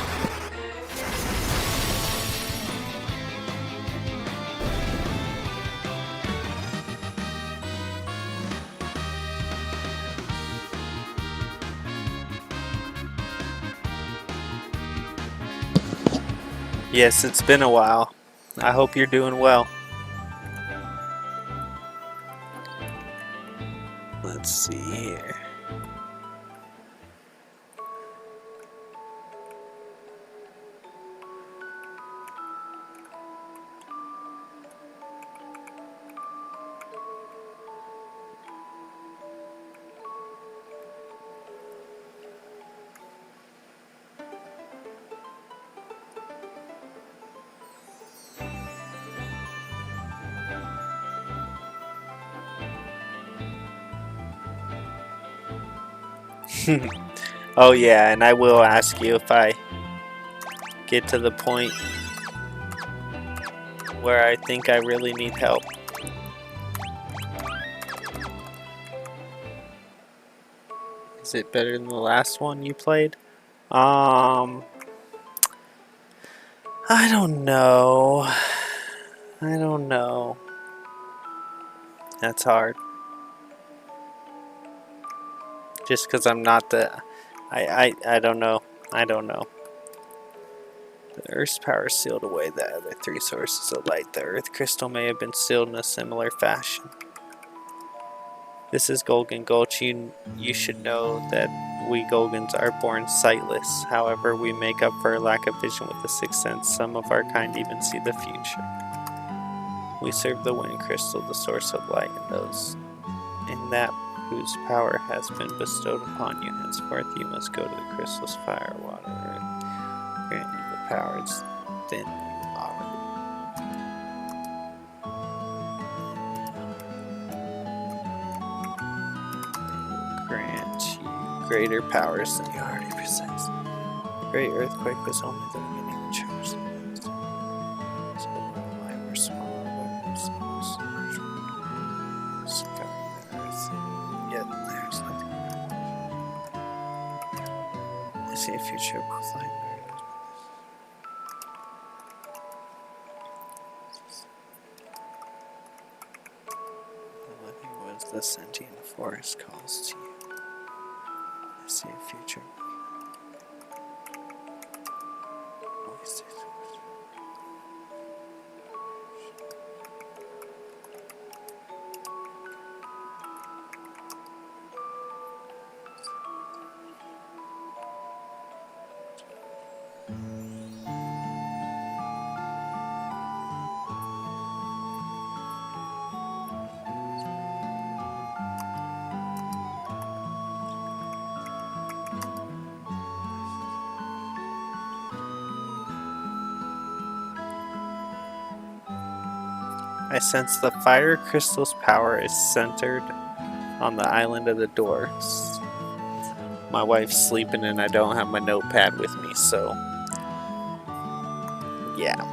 Yes, it's been a while. I hope you're doing well. Let's see here. Oh yeah, and I will ask you if I get to the point where I think I really need help. Is it better than the last one you played? I don't know. I don't know. That's hard. Just because I'm not the... I don't know. I don't know. The Earth's power sealed away the other three sources of light. The Earth crystal may have been sealed in a similar fashion. This is Golgan Gulch. You should know that we Golgans are born sightless. However, we make up for a lack of vision with the sixth sense. Some of our kind even see the future. We serve the wind crystal, the source of light, and those in that whose power has been bestowed upon you. Henceforth, you must go to the crystal's fire, water, earth. Grant you the powers, then you are. Grant you greater powers than you already possess. The great earthquake was only the beginning of charge. So light were smaller weapons. Yeah, there's nothing. I see a future both like. The living woods, the sentient forest calls to you. I see a future. I sense the fire crystal's power is centered on the island of the doors. My wife's sleeping and I don't have my notepad with me, so yeah.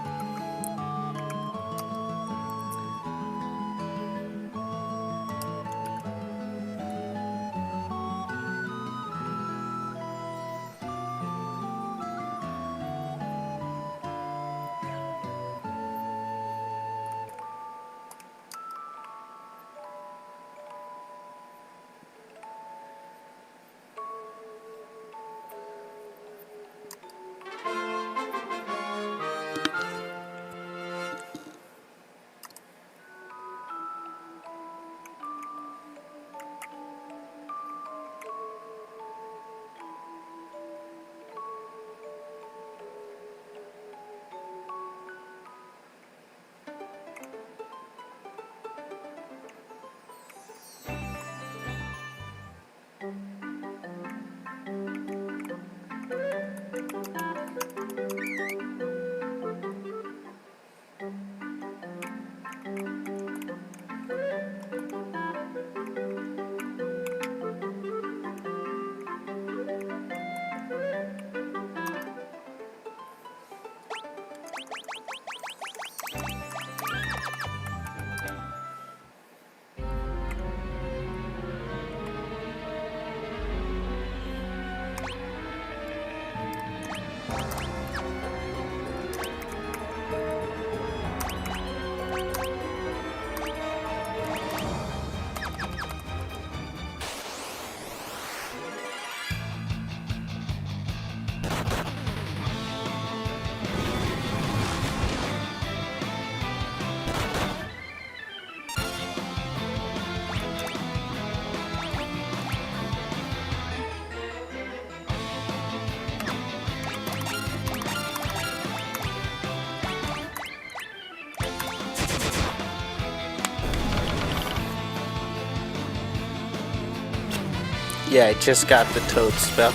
Yeah, I just got the toad spell,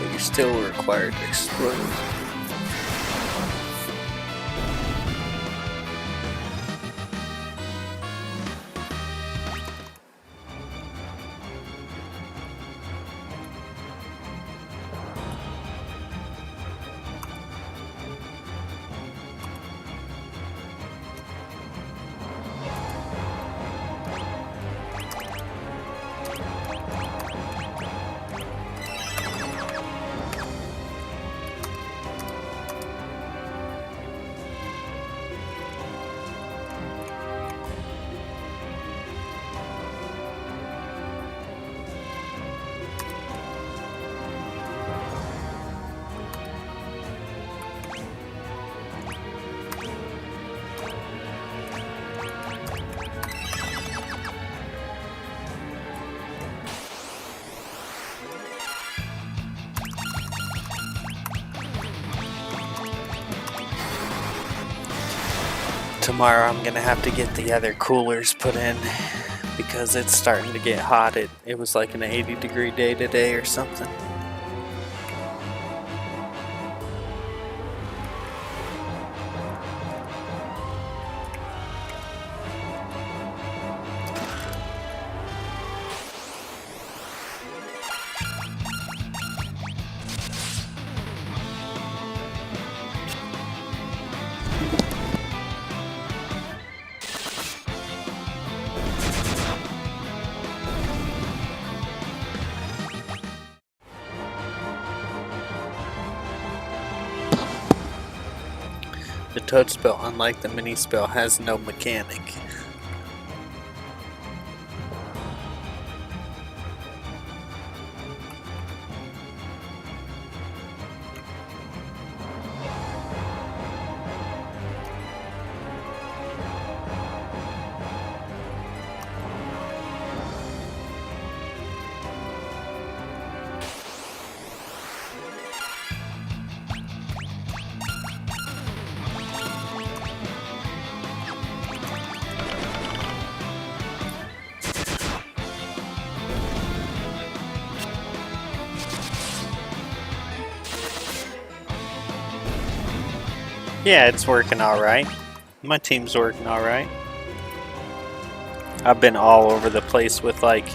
but you're still required to explore. Tomorrow I'm gonna have to get the other coolers put in because it's starting to get hot. It was like an 80-degree day today or something. Toad spell, unlike the mini spell, has no mechanic. Yeah, it's working alright. My team's working alright. I've been all over the place with, like,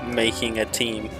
making a team.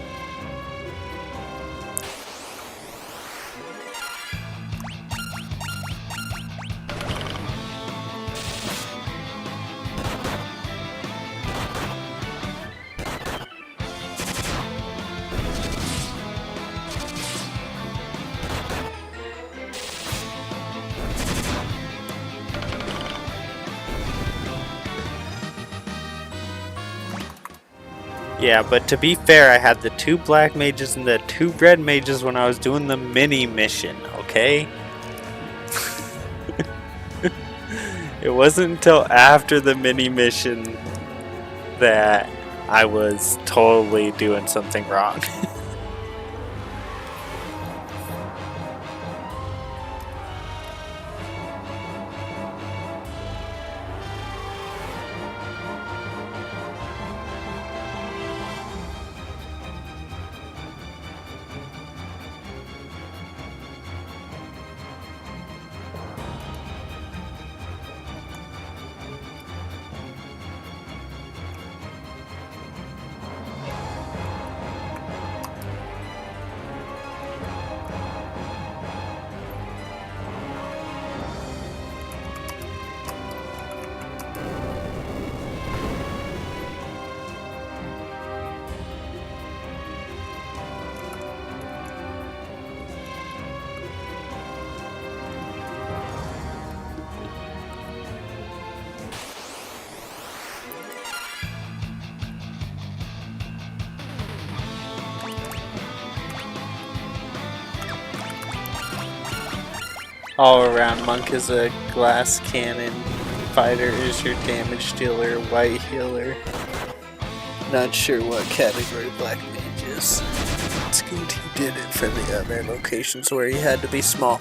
Yeah, but to be fair, I had the 2 black mages and the 2 red mages when I was doing the mini mission, okay? It wasn't until after the mini mission that I was totally doing something wrong. All around monk is a glass cannon. Fighter is your damage dealer. White healer. Not sure what category black mage is. It's good he did it for the other locations where he had to be small.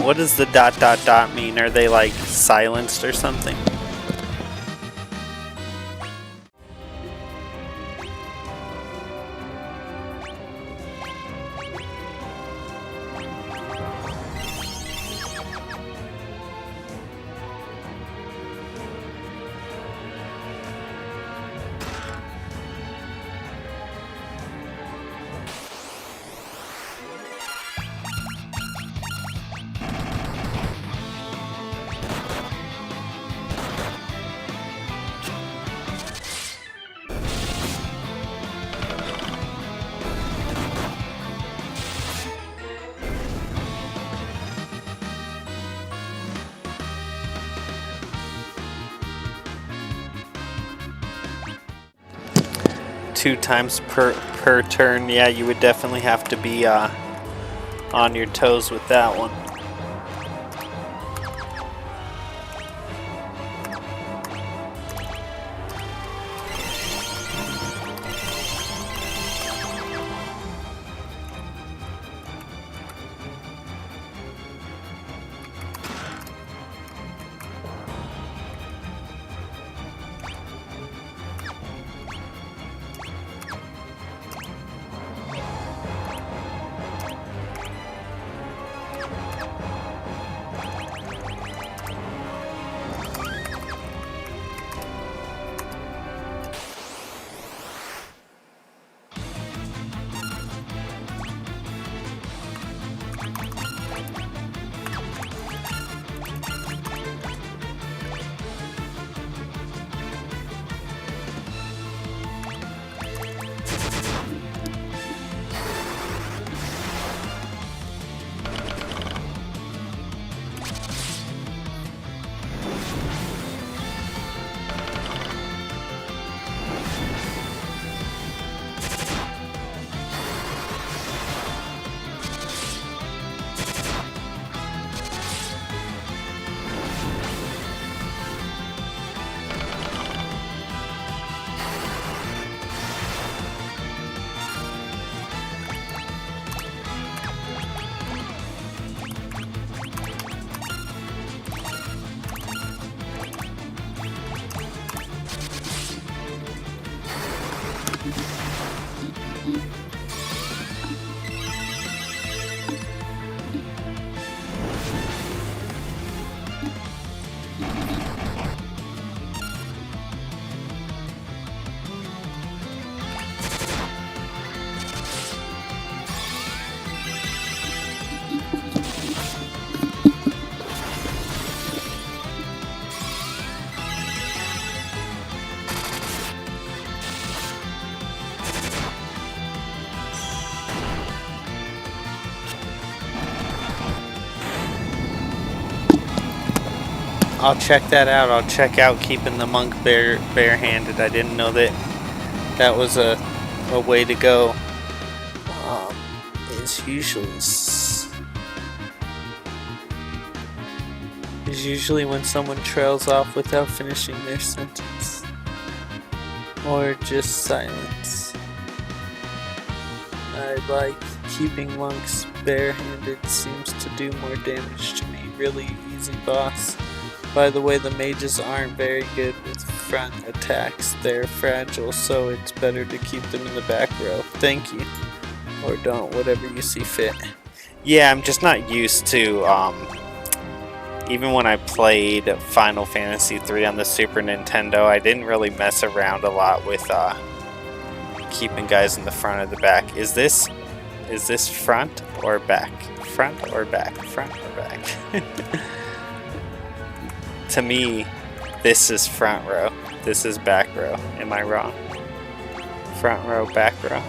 What does the ... mean? Are they like silenced or something? Two times per turn. Yeah, you would definitely have to be on your toes with that one. I'll check that out. I'll check out keeping the monk barehanded. I didn't know that that was a way to go. It's usually when someone trails off without finishing their sentence, or just silence. I like keeping monks barehanded. Seems to do more damage to me. Really easy boss. By the way, the mages aren't very good with front attacks. They're fragile, so it's better to keep them in the back row. Thank you. Or don't, whatever you see fit. Yeah, I'm just not used to, even when I played Final Fantasy III on the Super Nintendo, I didn't really mess around a lot with keeping guys in the front or the back. Is this front or back? Front or back? Front or back? To me, this is front row. This is back row. Am I wrong? Front row, back row.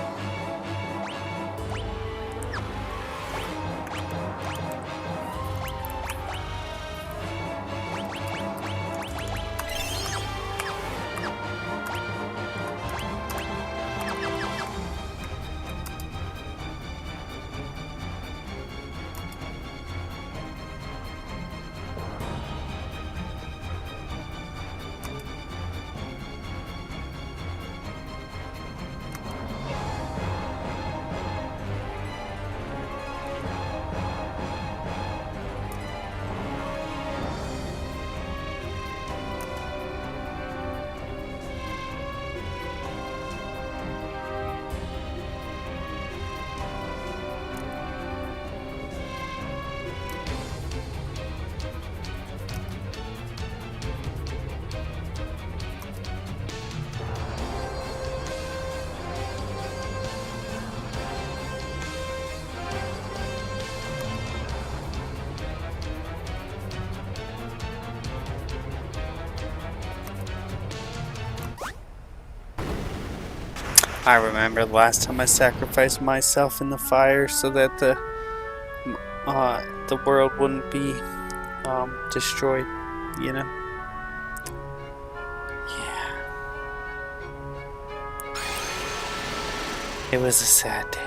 I remember the last time I sacrificed myself in the fire so that the world wouldn't be destroyed, you know? Yeah. It was a sad day.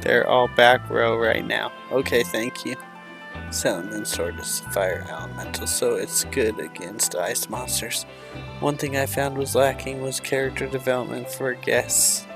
They're all back row right now. Okay, thank you. Salamence sword is fire elemental, so it's good against ice monsters. One thing I found was lacking was character development for guests.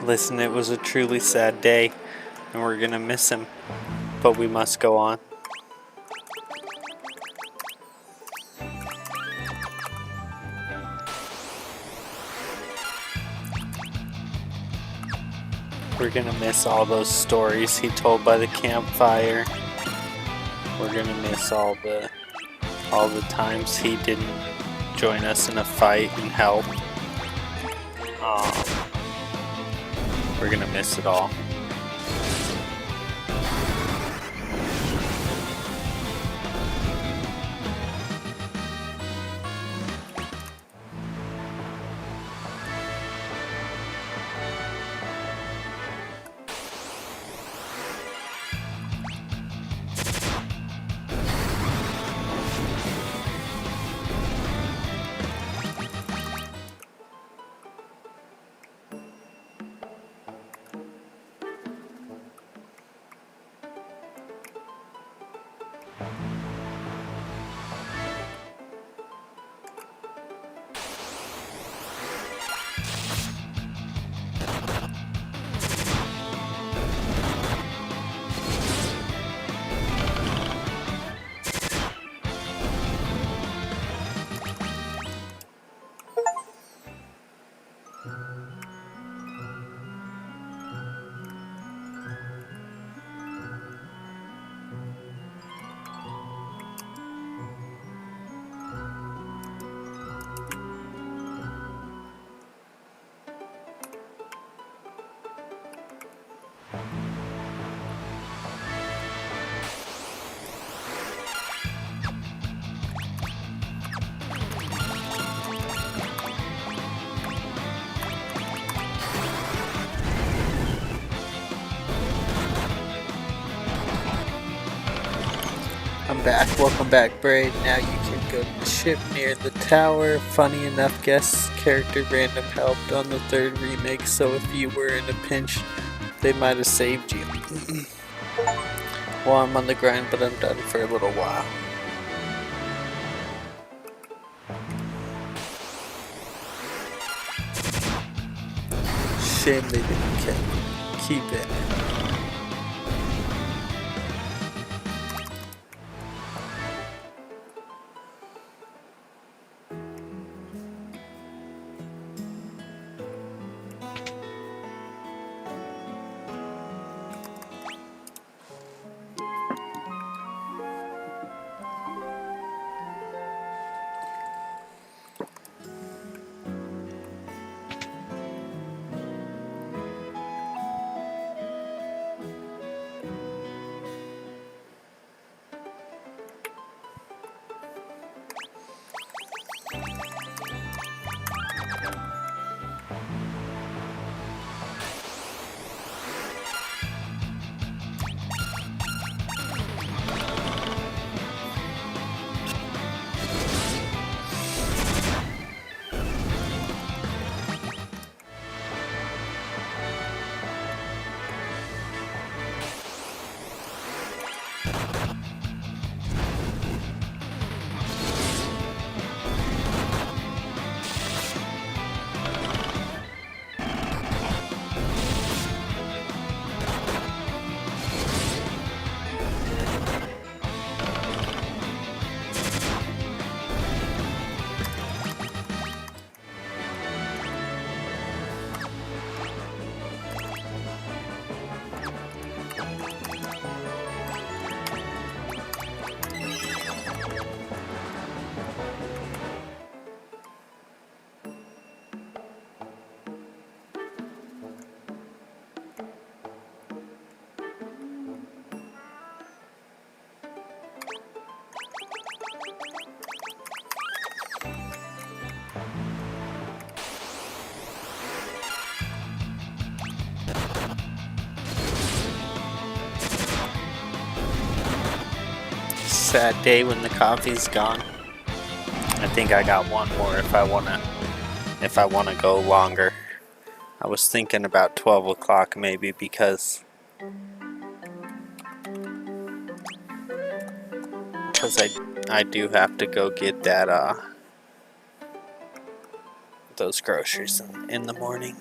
Listen, it was a truly sad day, and we're gonna miss him, but we must go on. We're gonna miss all those stories he told by the campfire. We're gonna miss all the times he didn't join us in a fight and help. We're gonna miss it all. I'm back. Welcome back, Braid. Now you can go to the ship near the tower. Funny enough, guest character random helped on the 3rd remake, so if you were in a pinch, they might have saved you. Well, I'm on the grind, but I'm done for a little while. Shame they didn't keep it. Sad day when the coffee's gone. I think I got one more if I wanna go longer. I was thinking about 12 o'clock maybe because I do have to go get that those groceries in the morning.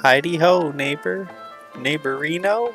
Heidi ho, neighbor. Neighborino?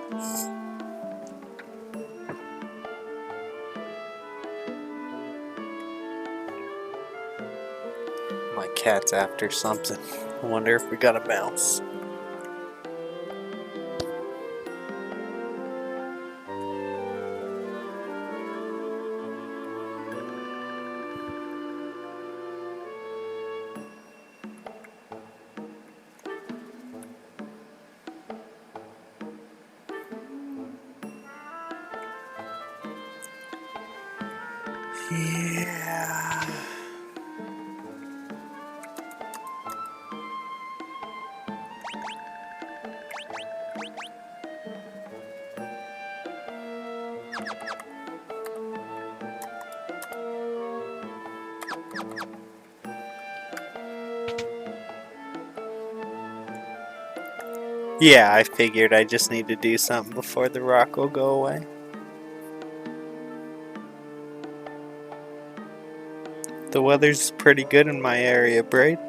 My cat's after something. I wonder if we got a mouse. Yeah. Yeah, I figured I just need to do something before the rock will go away. The weather's pretty good in my area, Braid.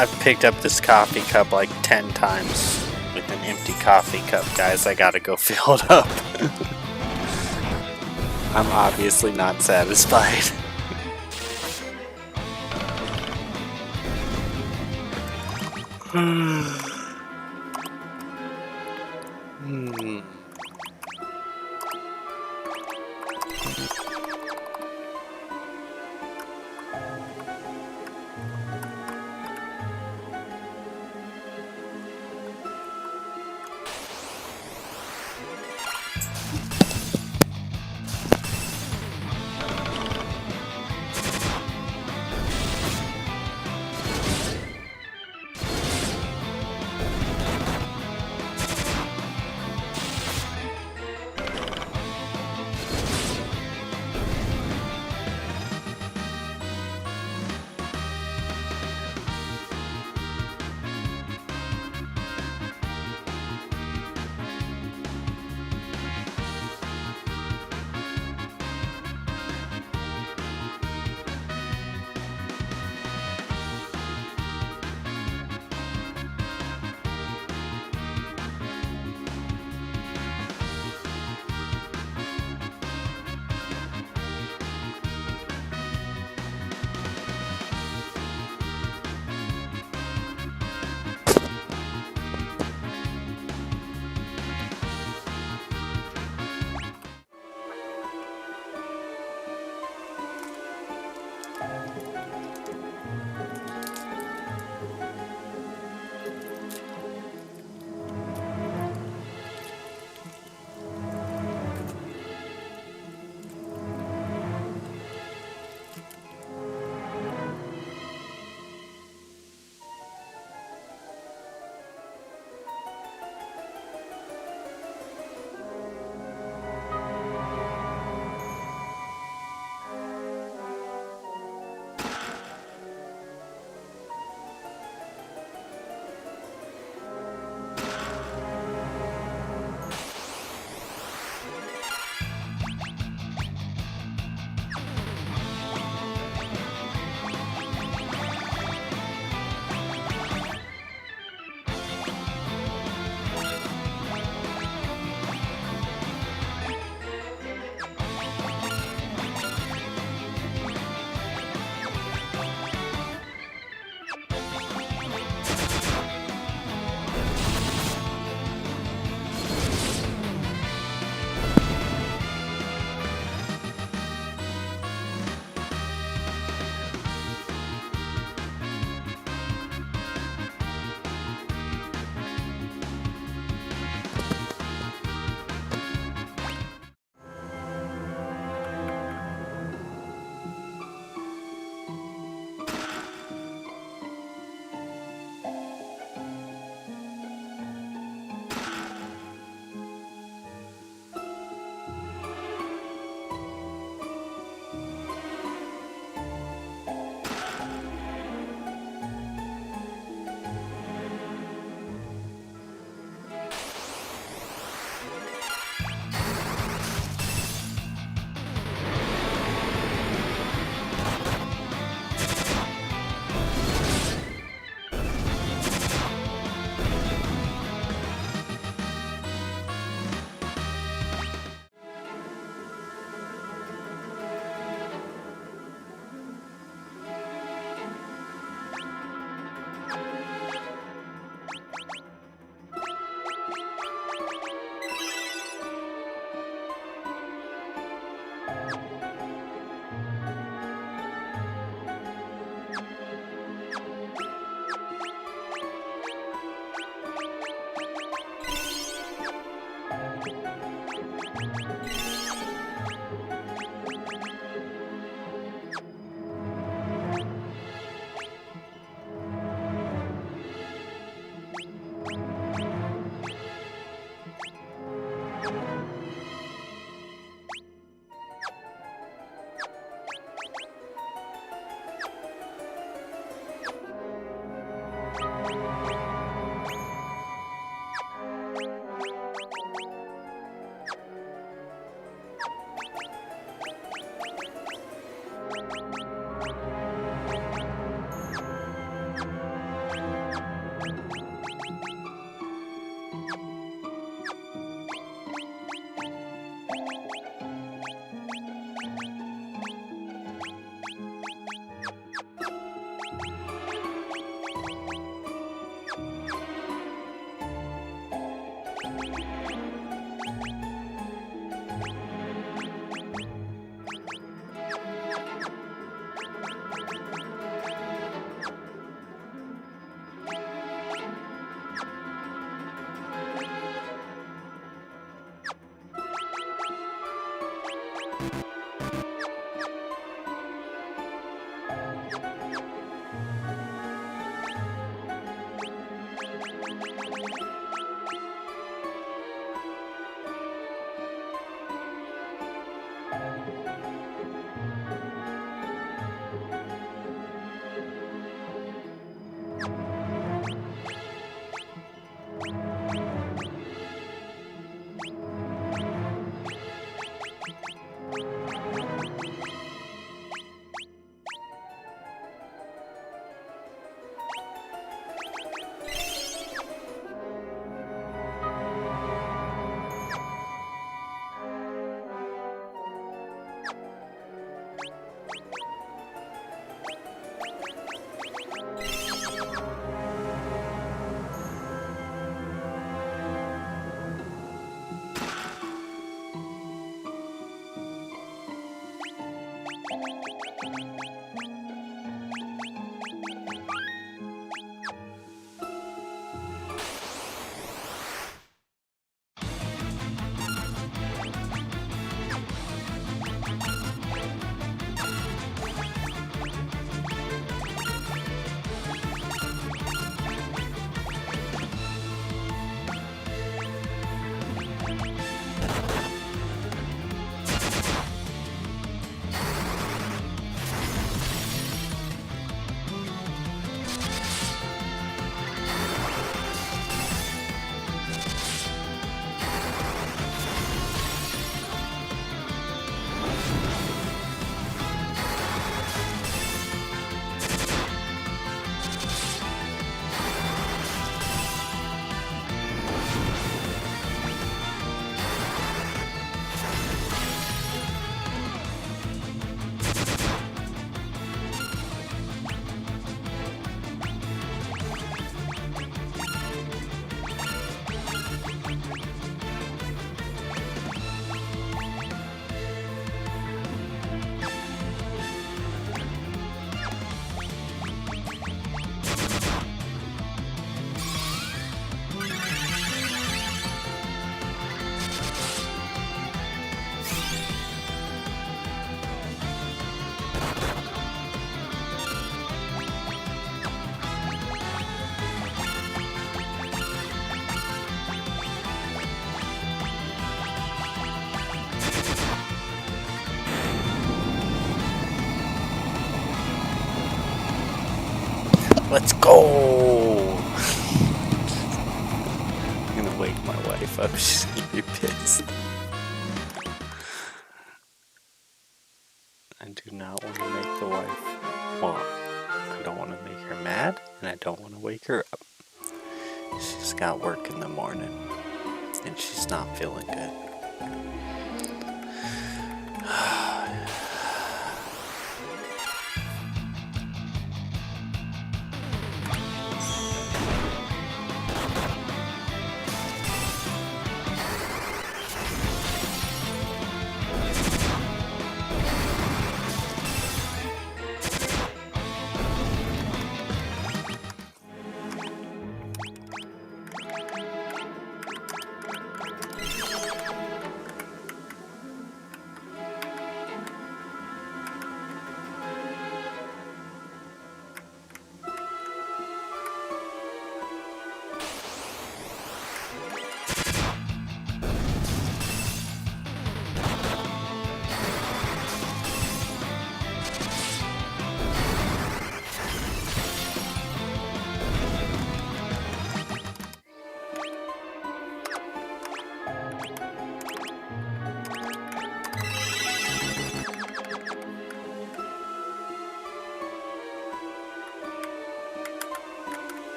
I've picked up this coffee cup like 10 times with an empty coffee cup, guys. I gotta go fill it up. I'm obviously not satisfied. Hmm. Let's go! I'm gonna wake my wife up. She's gonna be pissed. I do not want to make the wife. Well, I don't want to make her mad, and I don't want to wake her up. She's got work in the morning, and she's not feeling good.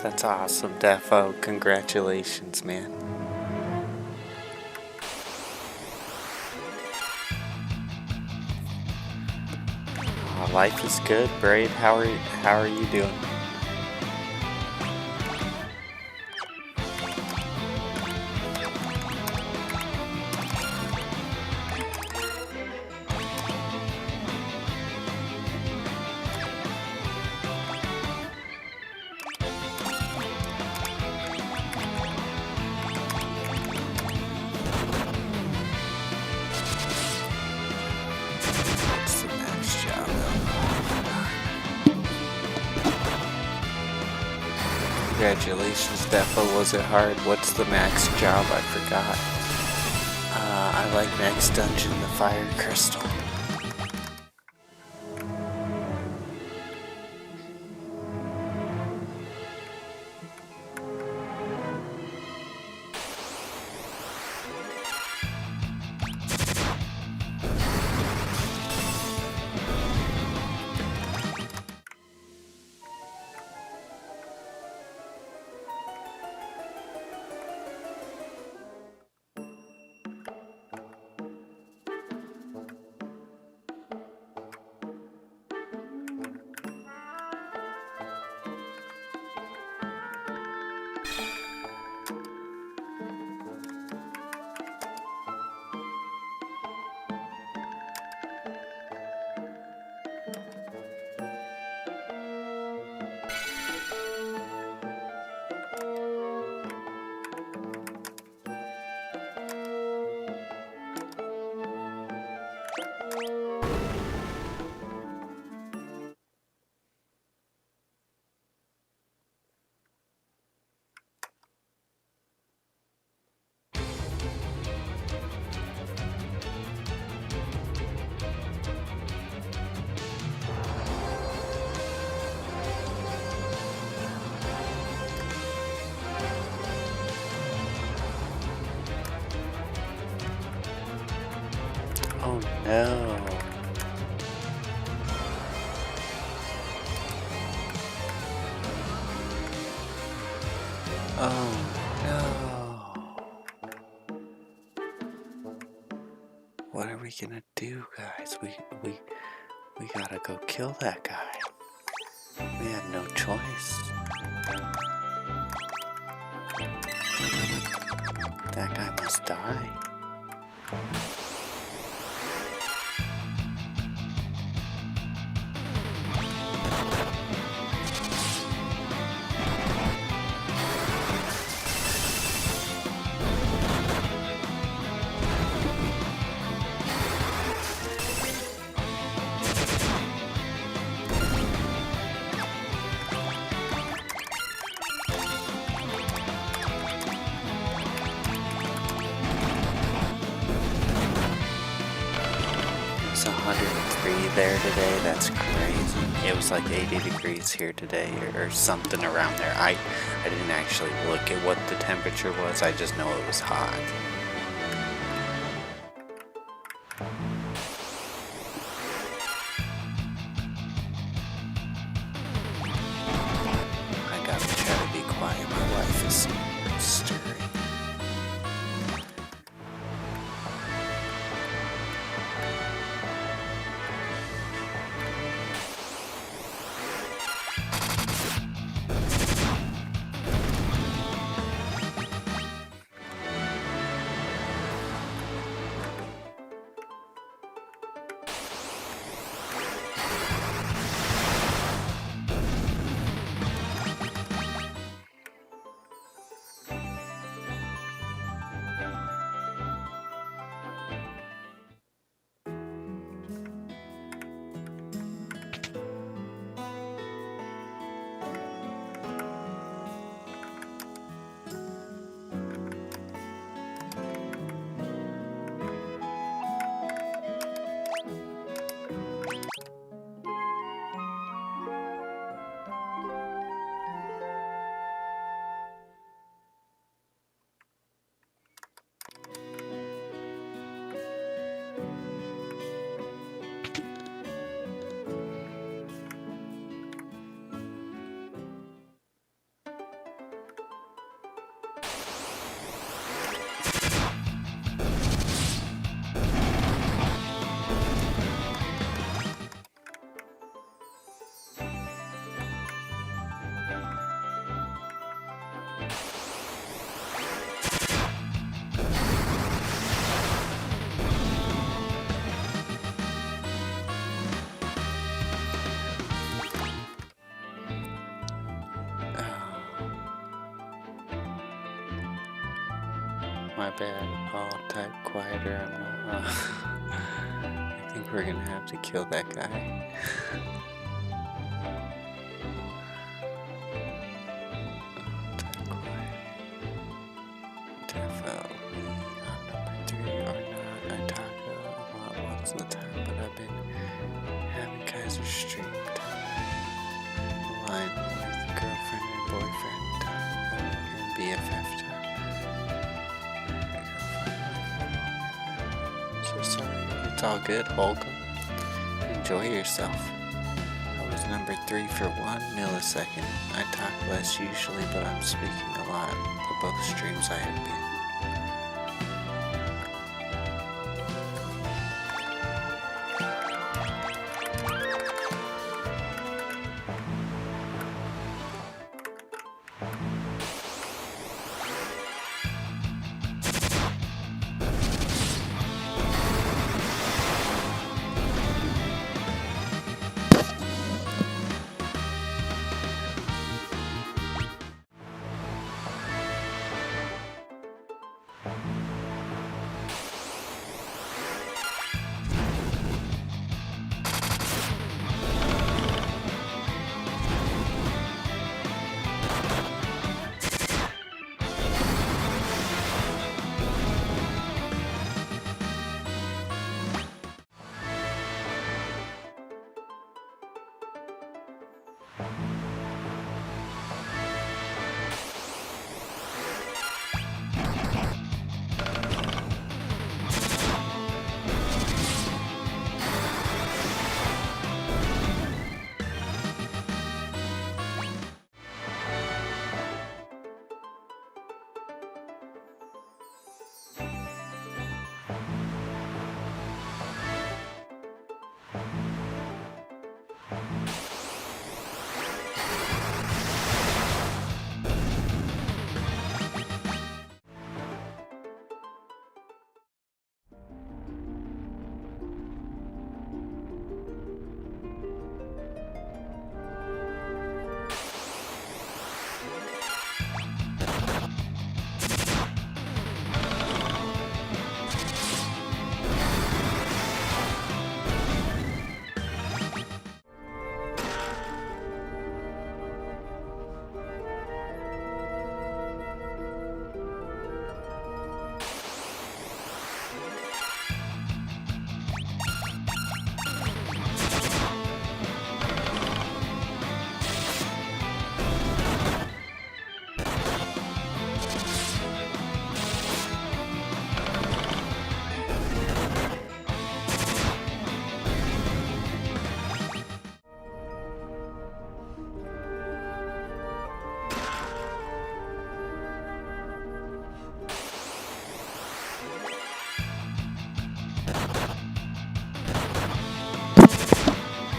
That's awesome, Defo. Congratulations, man. Life is good, Brave. How are you doing? Congratulations, Defo. Was it hard? What's the max job? I forgot. I like next dungeon, the Fire Crystal. Oh no. Oh no. What are we gonna do, guys? We gotta go kill that guy. We had no choice. That guy must die. was 103 there today. That's crazy. It was like 80 degrees here today or something around there. I didn't actually look at what the temperature was. I just know it was hot. I gotta try to be quiet. My wife is stirring. My bad. I'll type quieter. I'm not. I think we're gonna have to kill that guy. Type quiet. Defo. I'm number 3 or not. I talk a lot once the time, but I've been having Kaiser stream time. Line with girlfriend and boyfriend time. And BFF time. So sorry. It's all good, Holcomb. Enjoy yourself. I was number 3 for 1 millisecond. I talk less usually, but I'm speaking a lot for both streams I have been.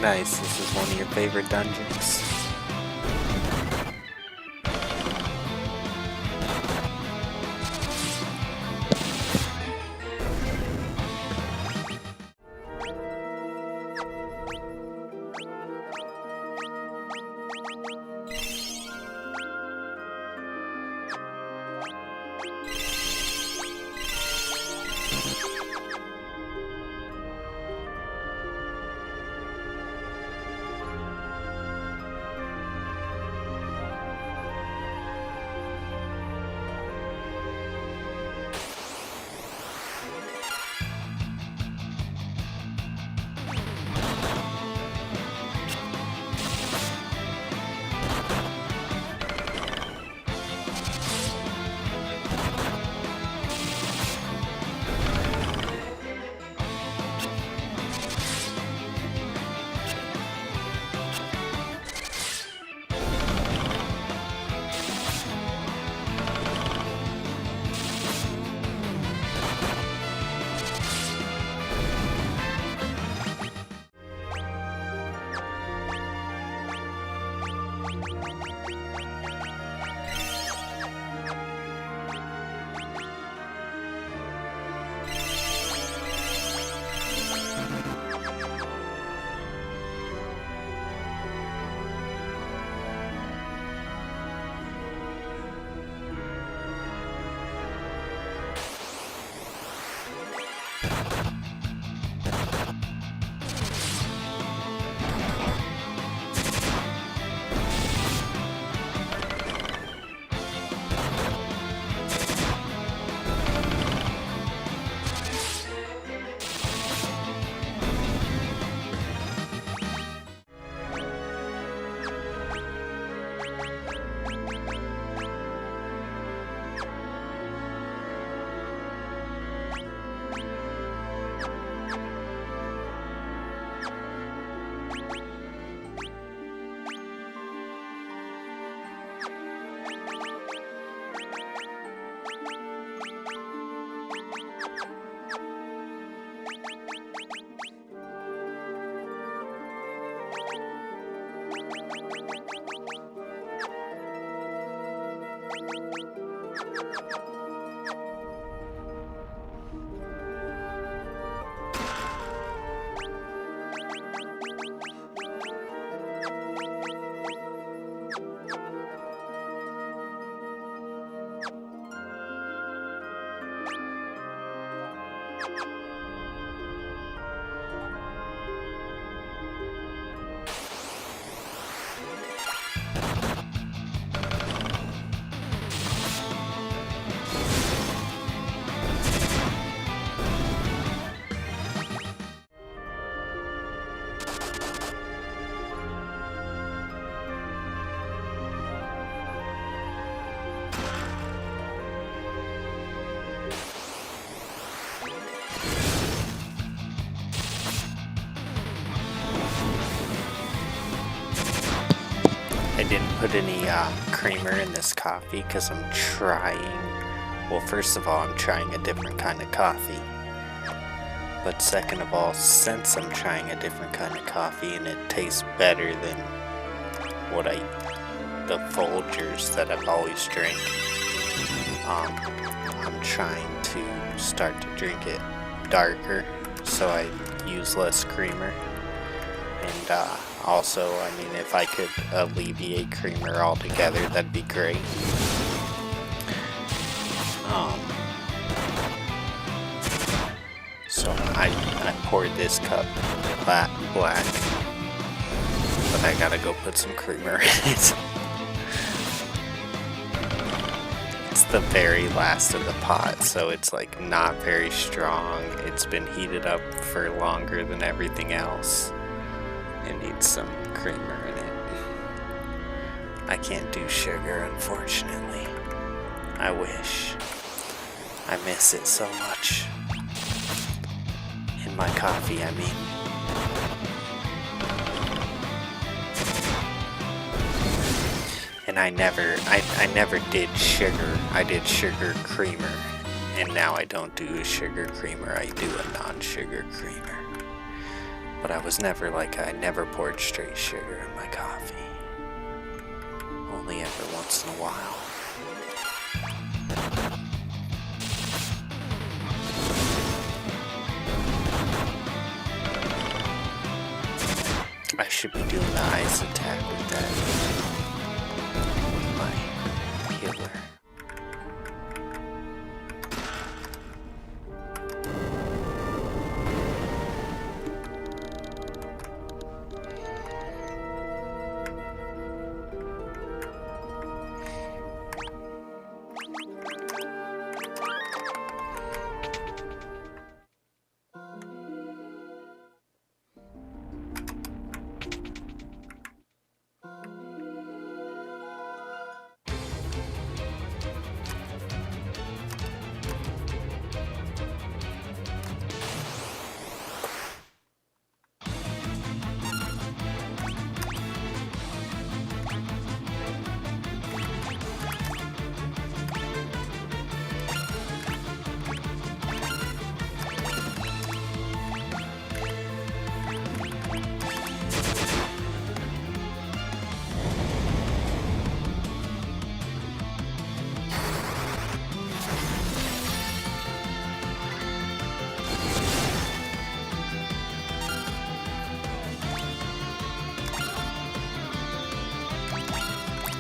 Nice, this is one of your favorite dungeons. I didn't put any creamer in this coffee because I'm trying, well, first of all, I'm trying a different kind of coffee. But second of all, since I'm trying a different kind of coffee and it tastes better than the Folgers that I've always drank, I'm trying to start to drink it darker so I use less creamer. And also, I mean, if I could alleviate creamer altogether, that'd be great. So I poured this cup black, but I gotta go put some creamer in it. It's the very last of the pot, so it's like not very strong. It's been heated up for longer than everything else. It needs some creamer in it. I can't do sugar, unfortunately. I wish. I miss it so much. In my coffee, I mean. And I never did sugar. I did sugar creamer. And now I don't do a sugar creamer. I do a non-sugar creamer. But I was never like, I never poured straight sugar in my coffee. Only every once in a while. I should be doing the ice attack with that. With my healer.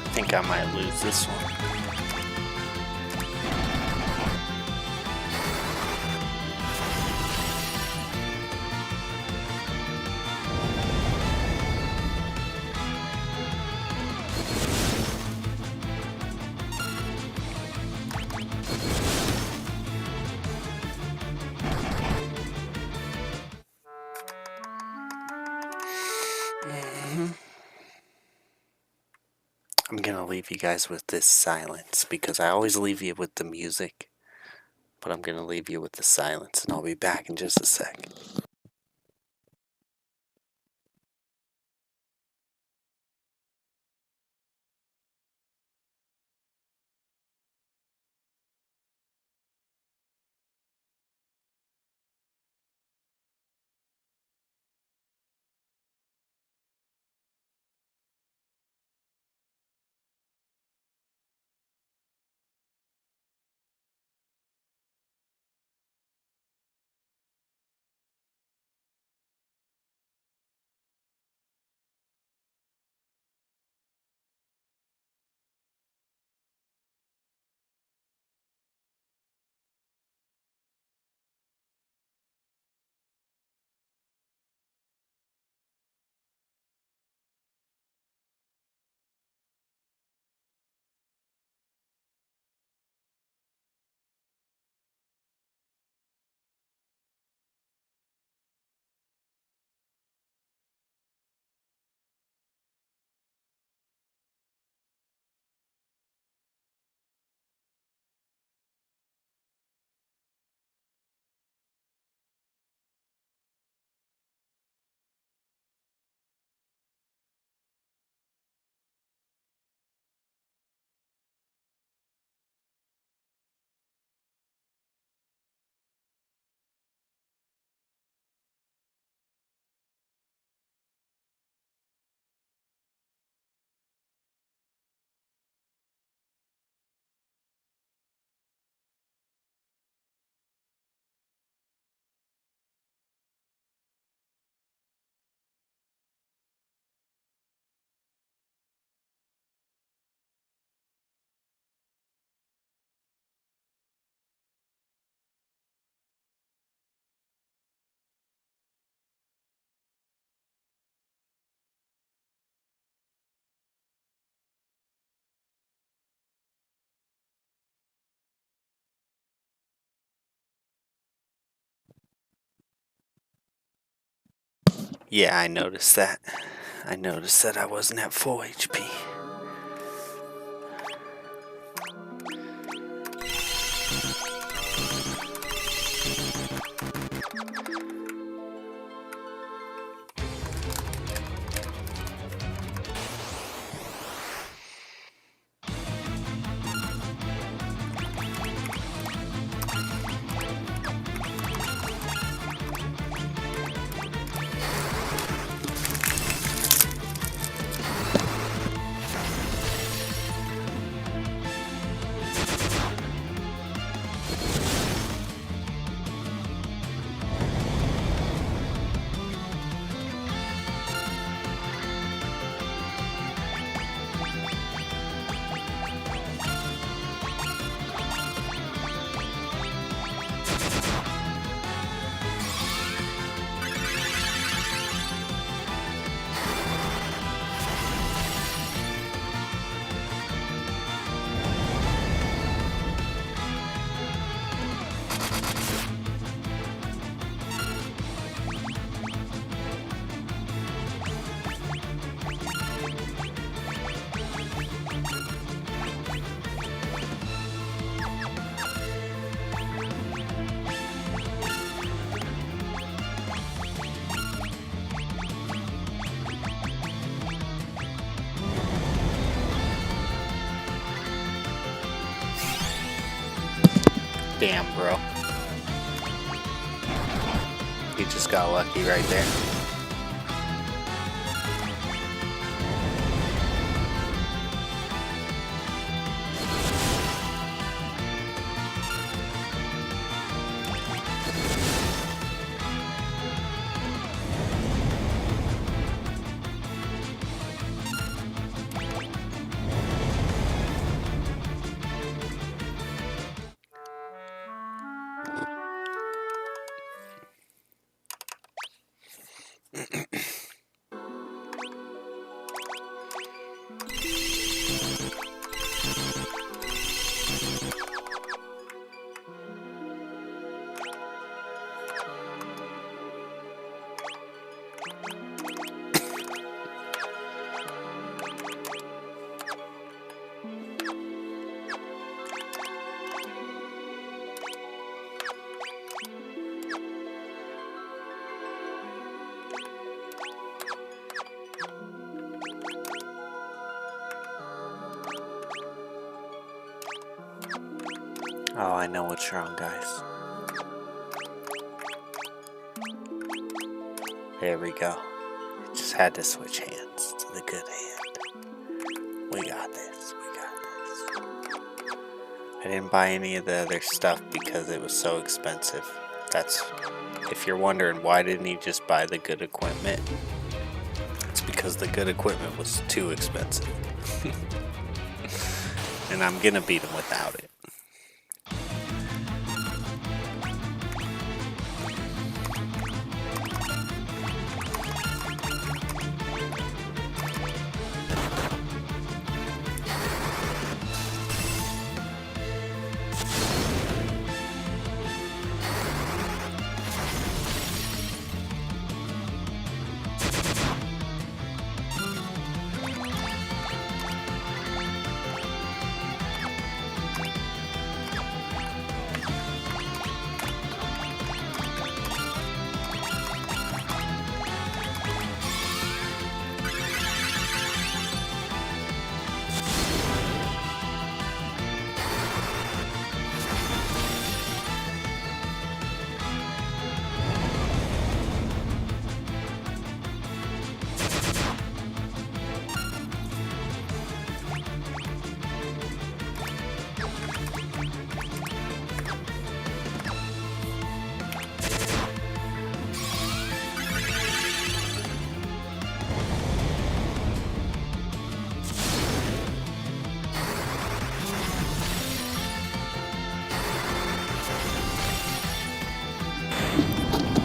I think I might lose this one. I'm gonna leave you guys with this silence because I always leave you with the music, but I'm gonna leave you with the silence and I'll be back in just a sec. Yeah, I noticed that. I noticed that I wasn't at full HP. Damn, bro. You just got lucky right there. Oh, I know what's wrong, guys. There we go. Just had to switch hands to the good hand. We got this. We got this. I didn't buy any of the other stuff because it was so expensive. That's, if you're wondering why didn't he just buy the good equipment, it's because the good equipment was too expensive. And I'm gonna beat him without it.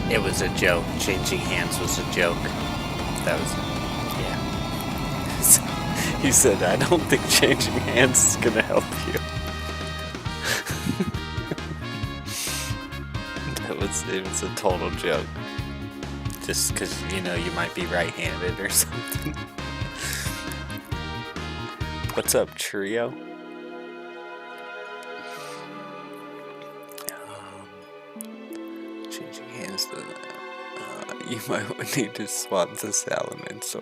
It was a joke. Changing hands was a joke. That was, yeah. He said, I don't think changing hands is gonna help you. It was a total joke. Just because, you know, you might be right-handed or something. What's up, Trio? Changing hands to you might need to swap the Salamentor.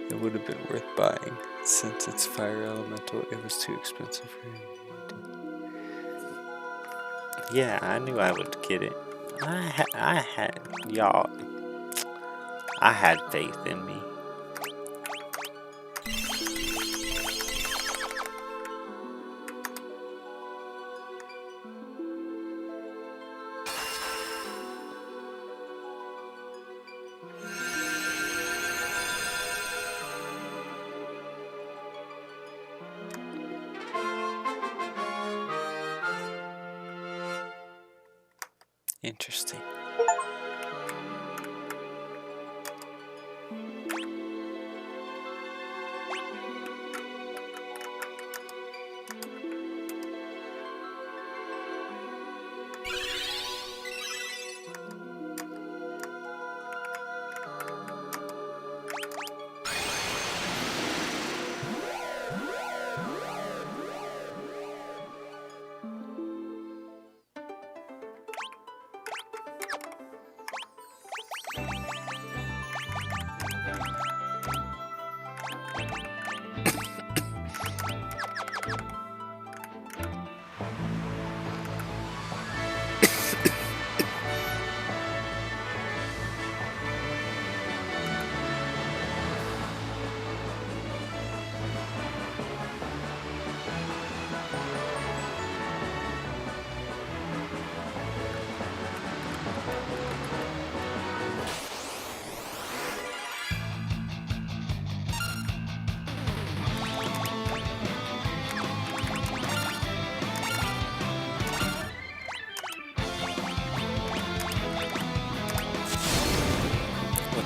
It would have been worth buying. Since it's fire elemental, it was too expensive for him. Yeah, I knew I would get it. I had y'all. I had faith in me. Interesting.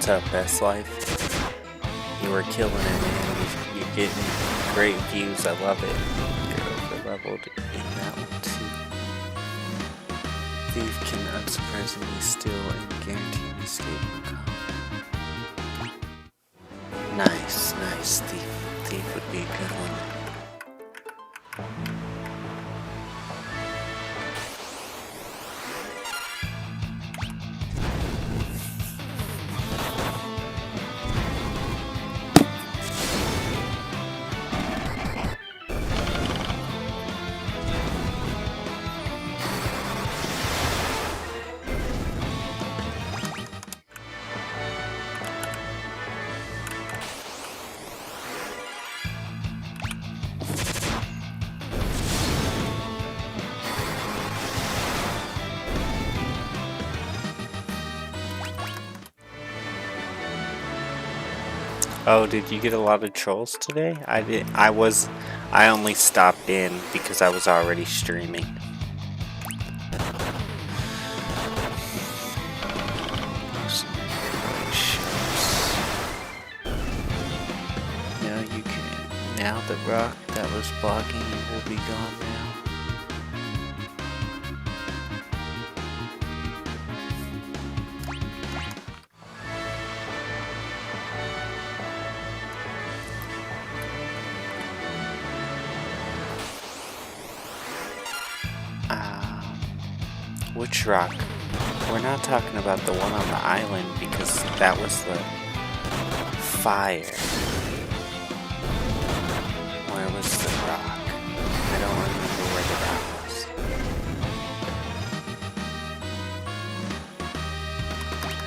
What's up, Best Life? You were killing it, man. You're getting great views. I love it. You're over leveled in that one too. Thief can unsurprisingly steal and guarantee an escape from combat. Nice, nice. Thief would be a good one. Oh, did you get a lot of trolls today? I did. I only stopped in because I was already streaming. No, you can. Now the rock that was blocking you will be gone now. Which rock? We're not talking about the one on the island because that was the fire. Where was the rock? I don't remember where the rock was.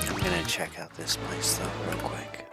I'm gonna check out this place though real quick.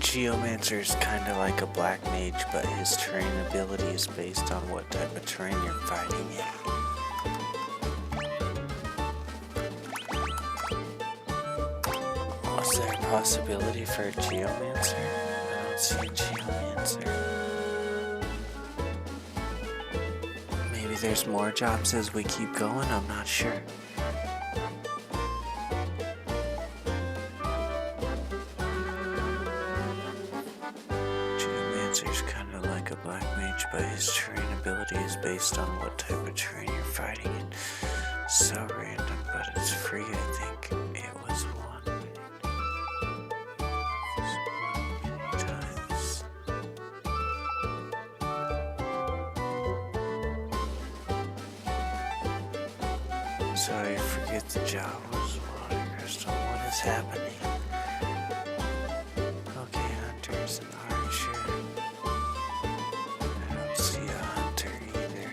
Geomancer is kinda like a black mage, but his terrain ability is based on what type of terrain you're fighting in. Was there a possibility for a Geomancer? I don't see a Geomancer. Maybe there's more jobs as we keep going, I'm not sure. Geomancer's kinda like a black mage, but his terrain ability is based on what type of terrain you're fighting in. So random, but it's free, I think. It was one. Sorry, forget the job was water crystal. What is happening? Okay, hunters and archer. I don't see a hunter either.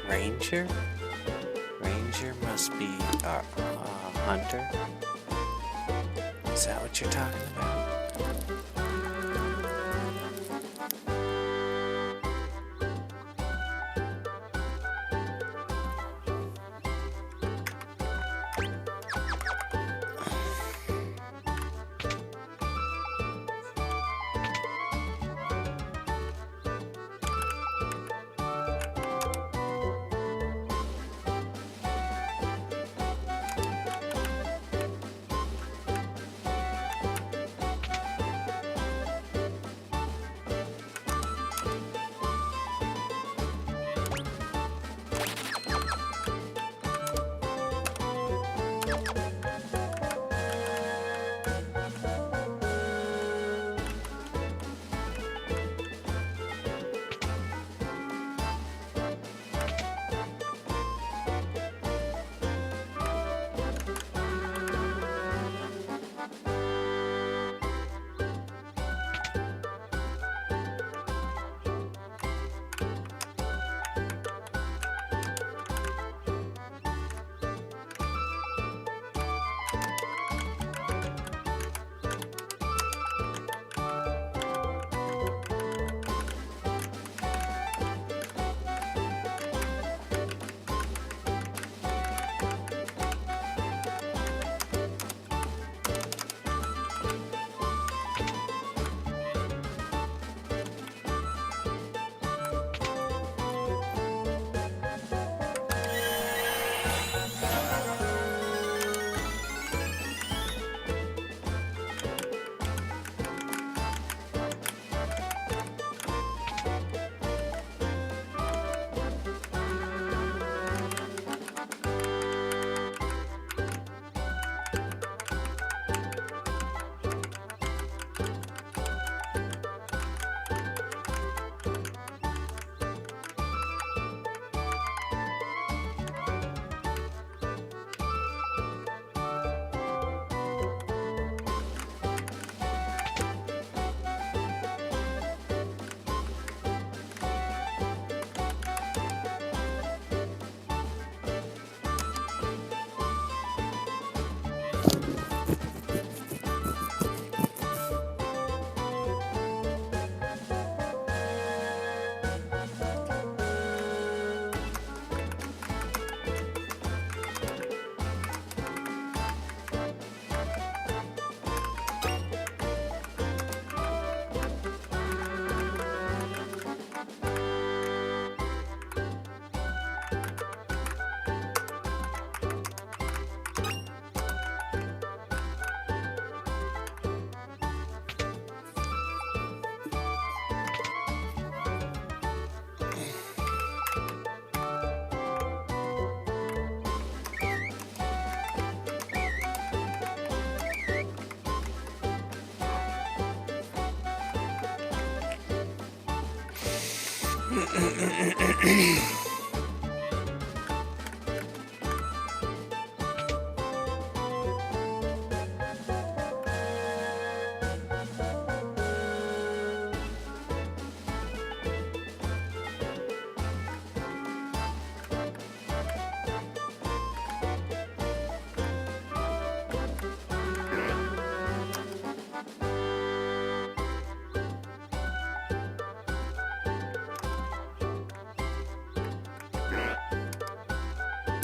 Ranger? Ranger must be a hunter. Is that what you're talking about?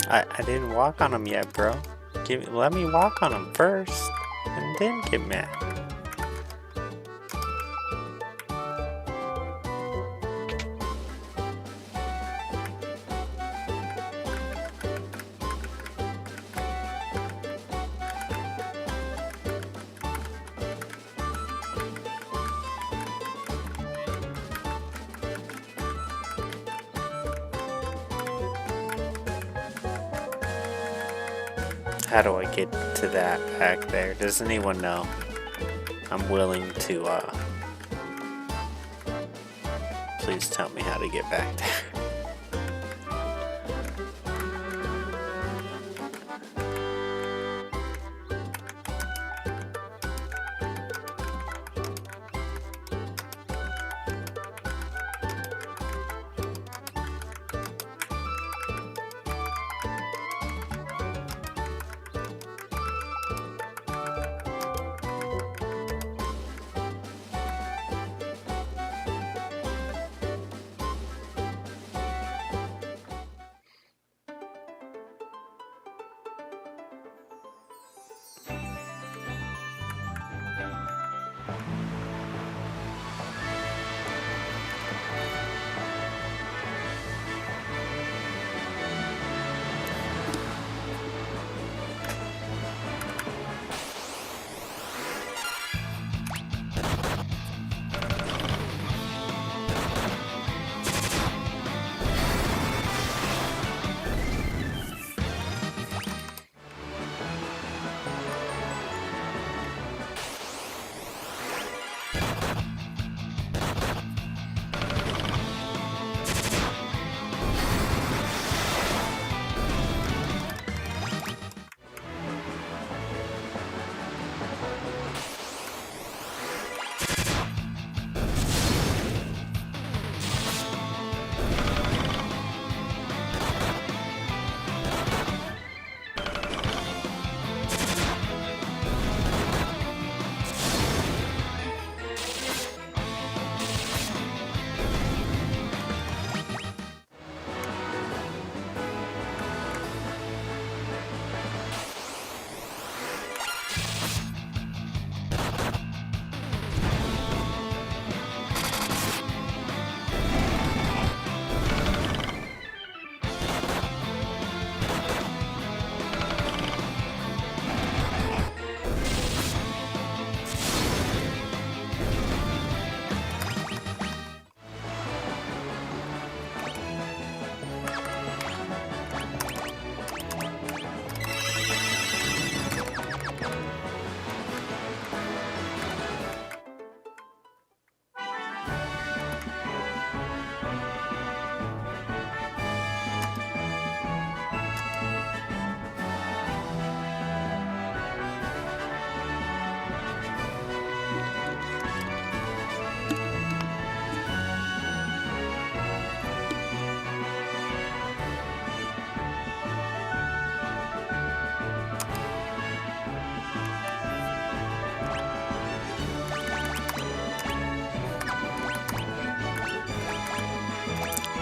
I didn't walk on them yet, bro. Let me walk on them first, and then get mad. How do I get to that back there? Does anyone know? I'm willing to, please tell me how to get back there.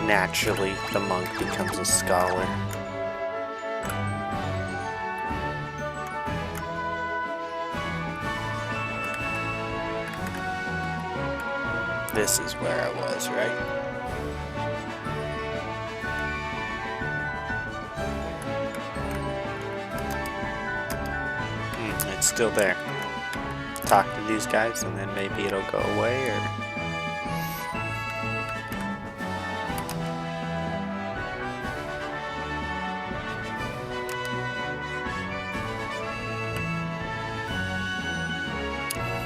Naturally, the monk becomes a scholar. This is where I was, right? It's still there. Talk to these guys and then maybe it'll go away, or...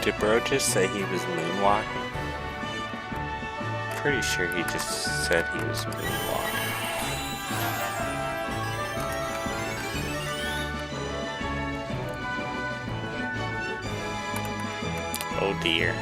Did bro just say he was moonwalking? Pretty sure he just said he was moonwalking. Oh dear.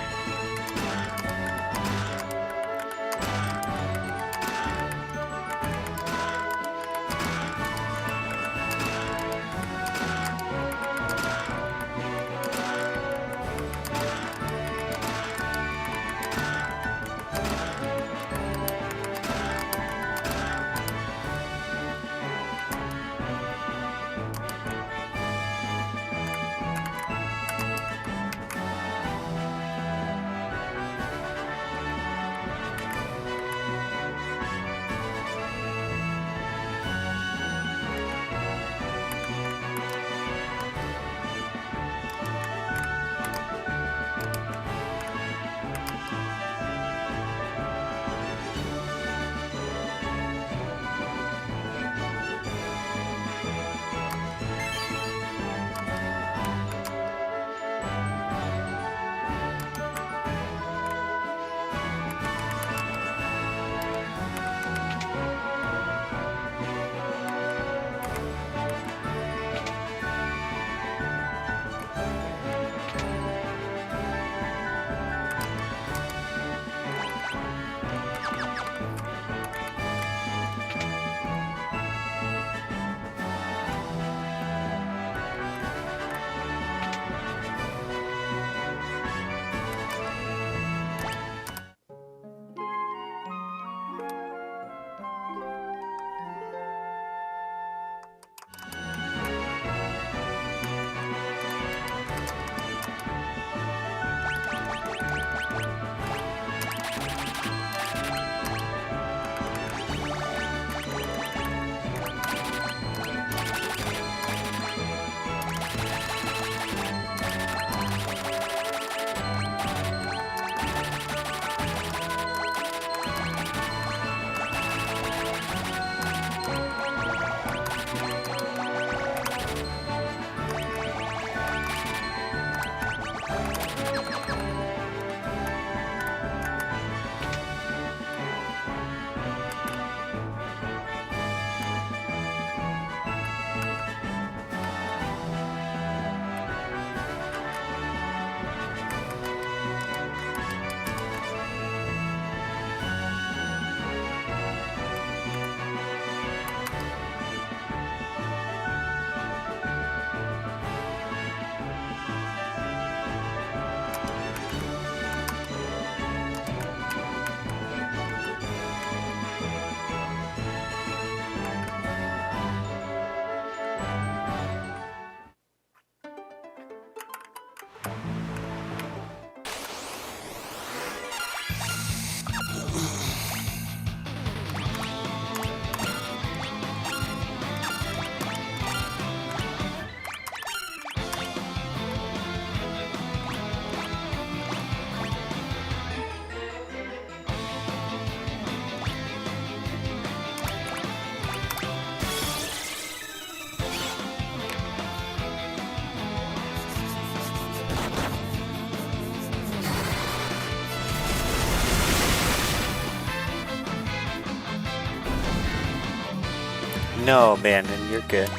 No, Abandon, you're good.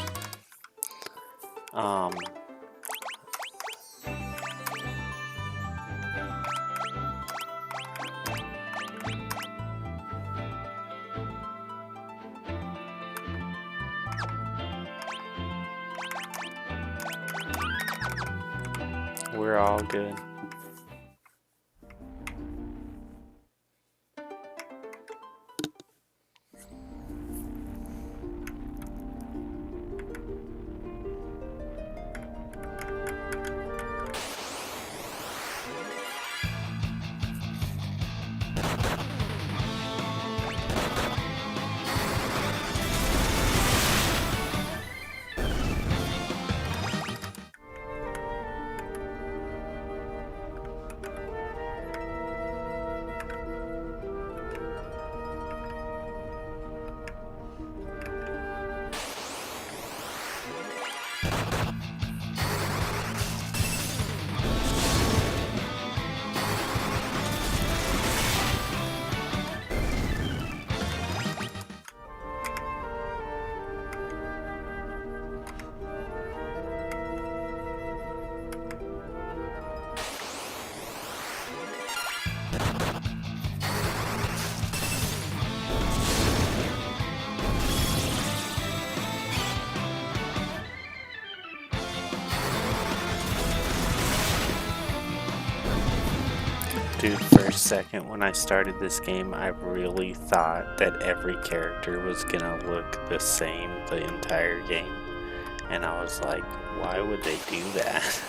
Um... We're all good. Dude, for a second when I started this game, I really thought that every character was gonna look the same the entire game. And I was like, why would they do that?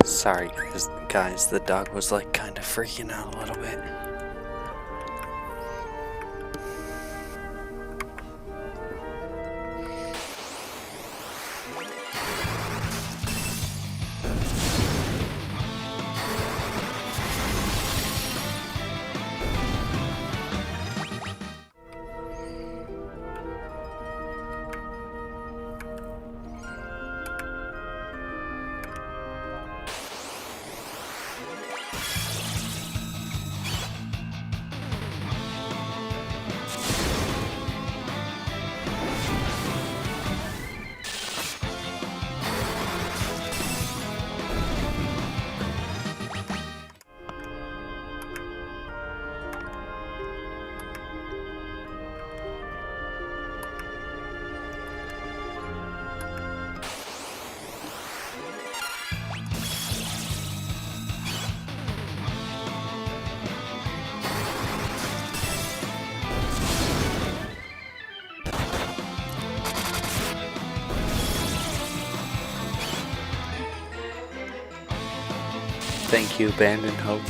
Sorry, guys, the dog was like kind of freaking out a little bit. Thank you, Abandoned Hope.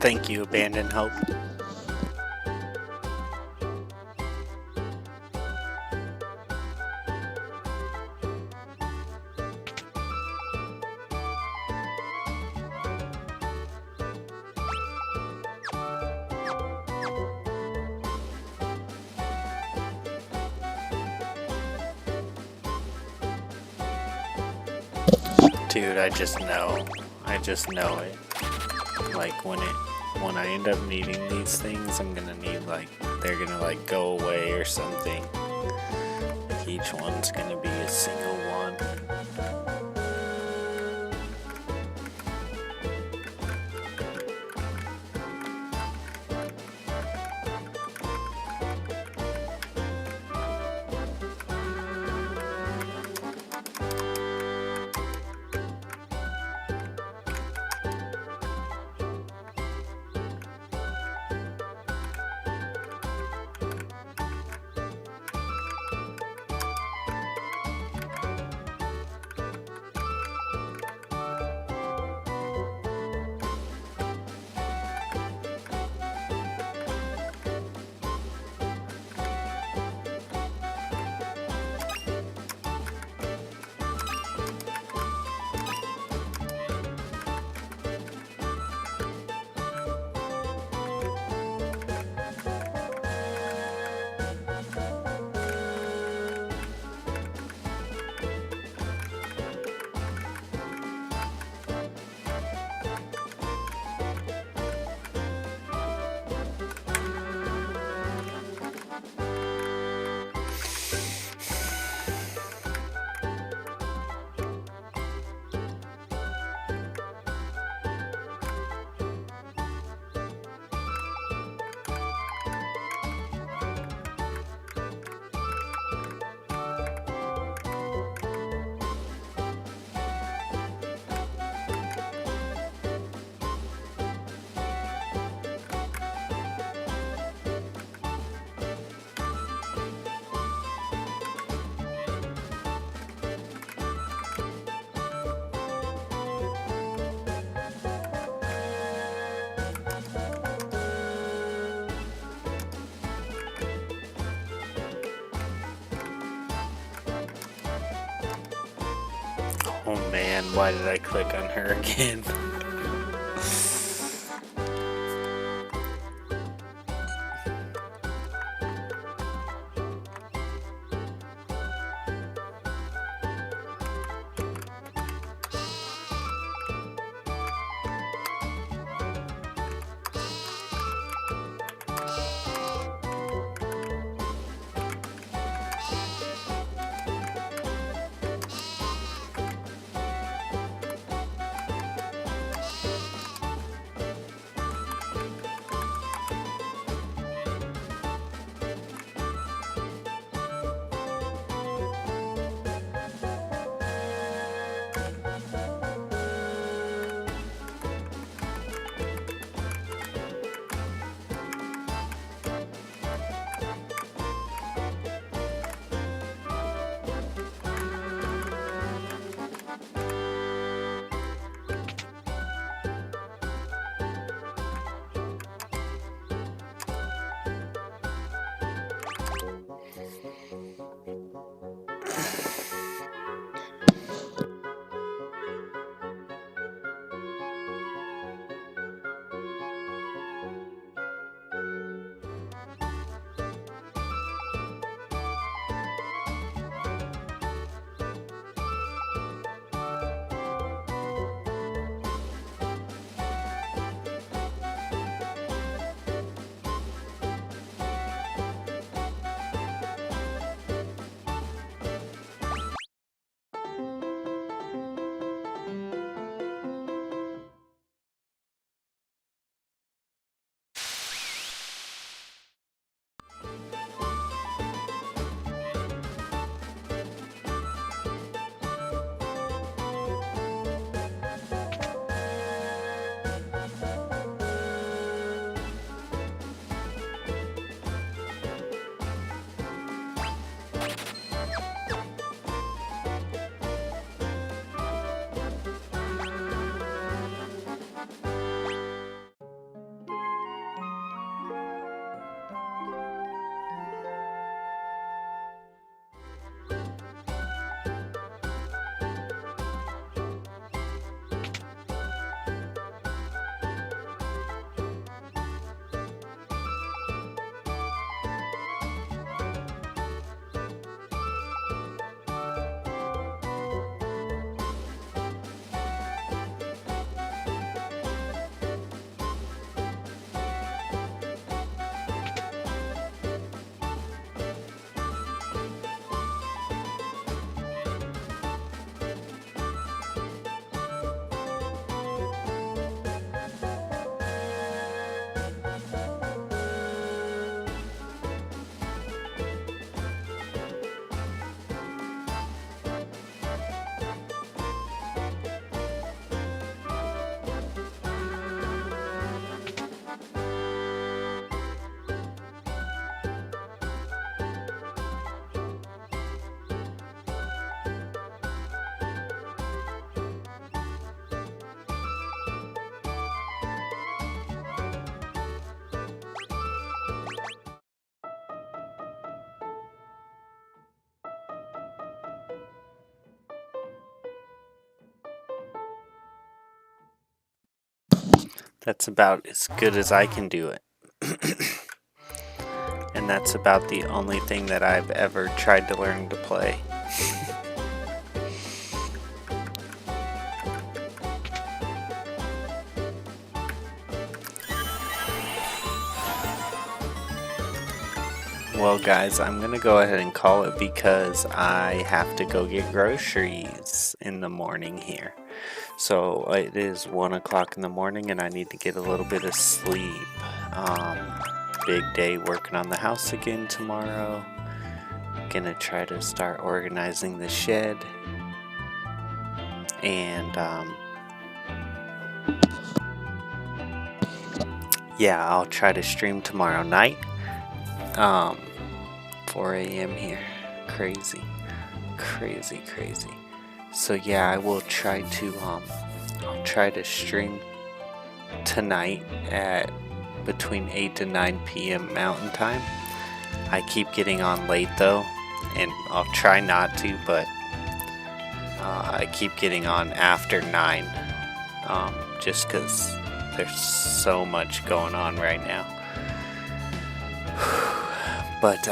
Thank you, Abandon Hope. Dude, I just know. I just know it. Like when I end up needing these things, I'm gonna need like they're gonna like go away or something. Like each one's gonna be a single one. Oh man, why did I click on her again? That's about as good as I can do it. And that's about the only thing that I've ever tried to learn to play. Well guys, I'm gonna go ahead and call it because I have to go get groceries in the morning here. So it is 1 o'clock in the morning and I need to get a little bit of sleep. Big day working on the house again tomorrow. Gonna try to start organizing the shed. And yeah, I'll try to stream tomorrow night. 4 a.m. here. Crazy. So yeah, I will try to I'll try to stream tonight at between 8 to 9 p.m. Mountain Time. I keep getting on late though, and I'll try not to, but I keep getting on after 9, just because there's so much going on right now. But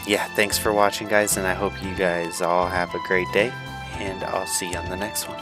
yeah, thanks for watching guys, and I hope you guys all have a great day, and I'll see you on the next one.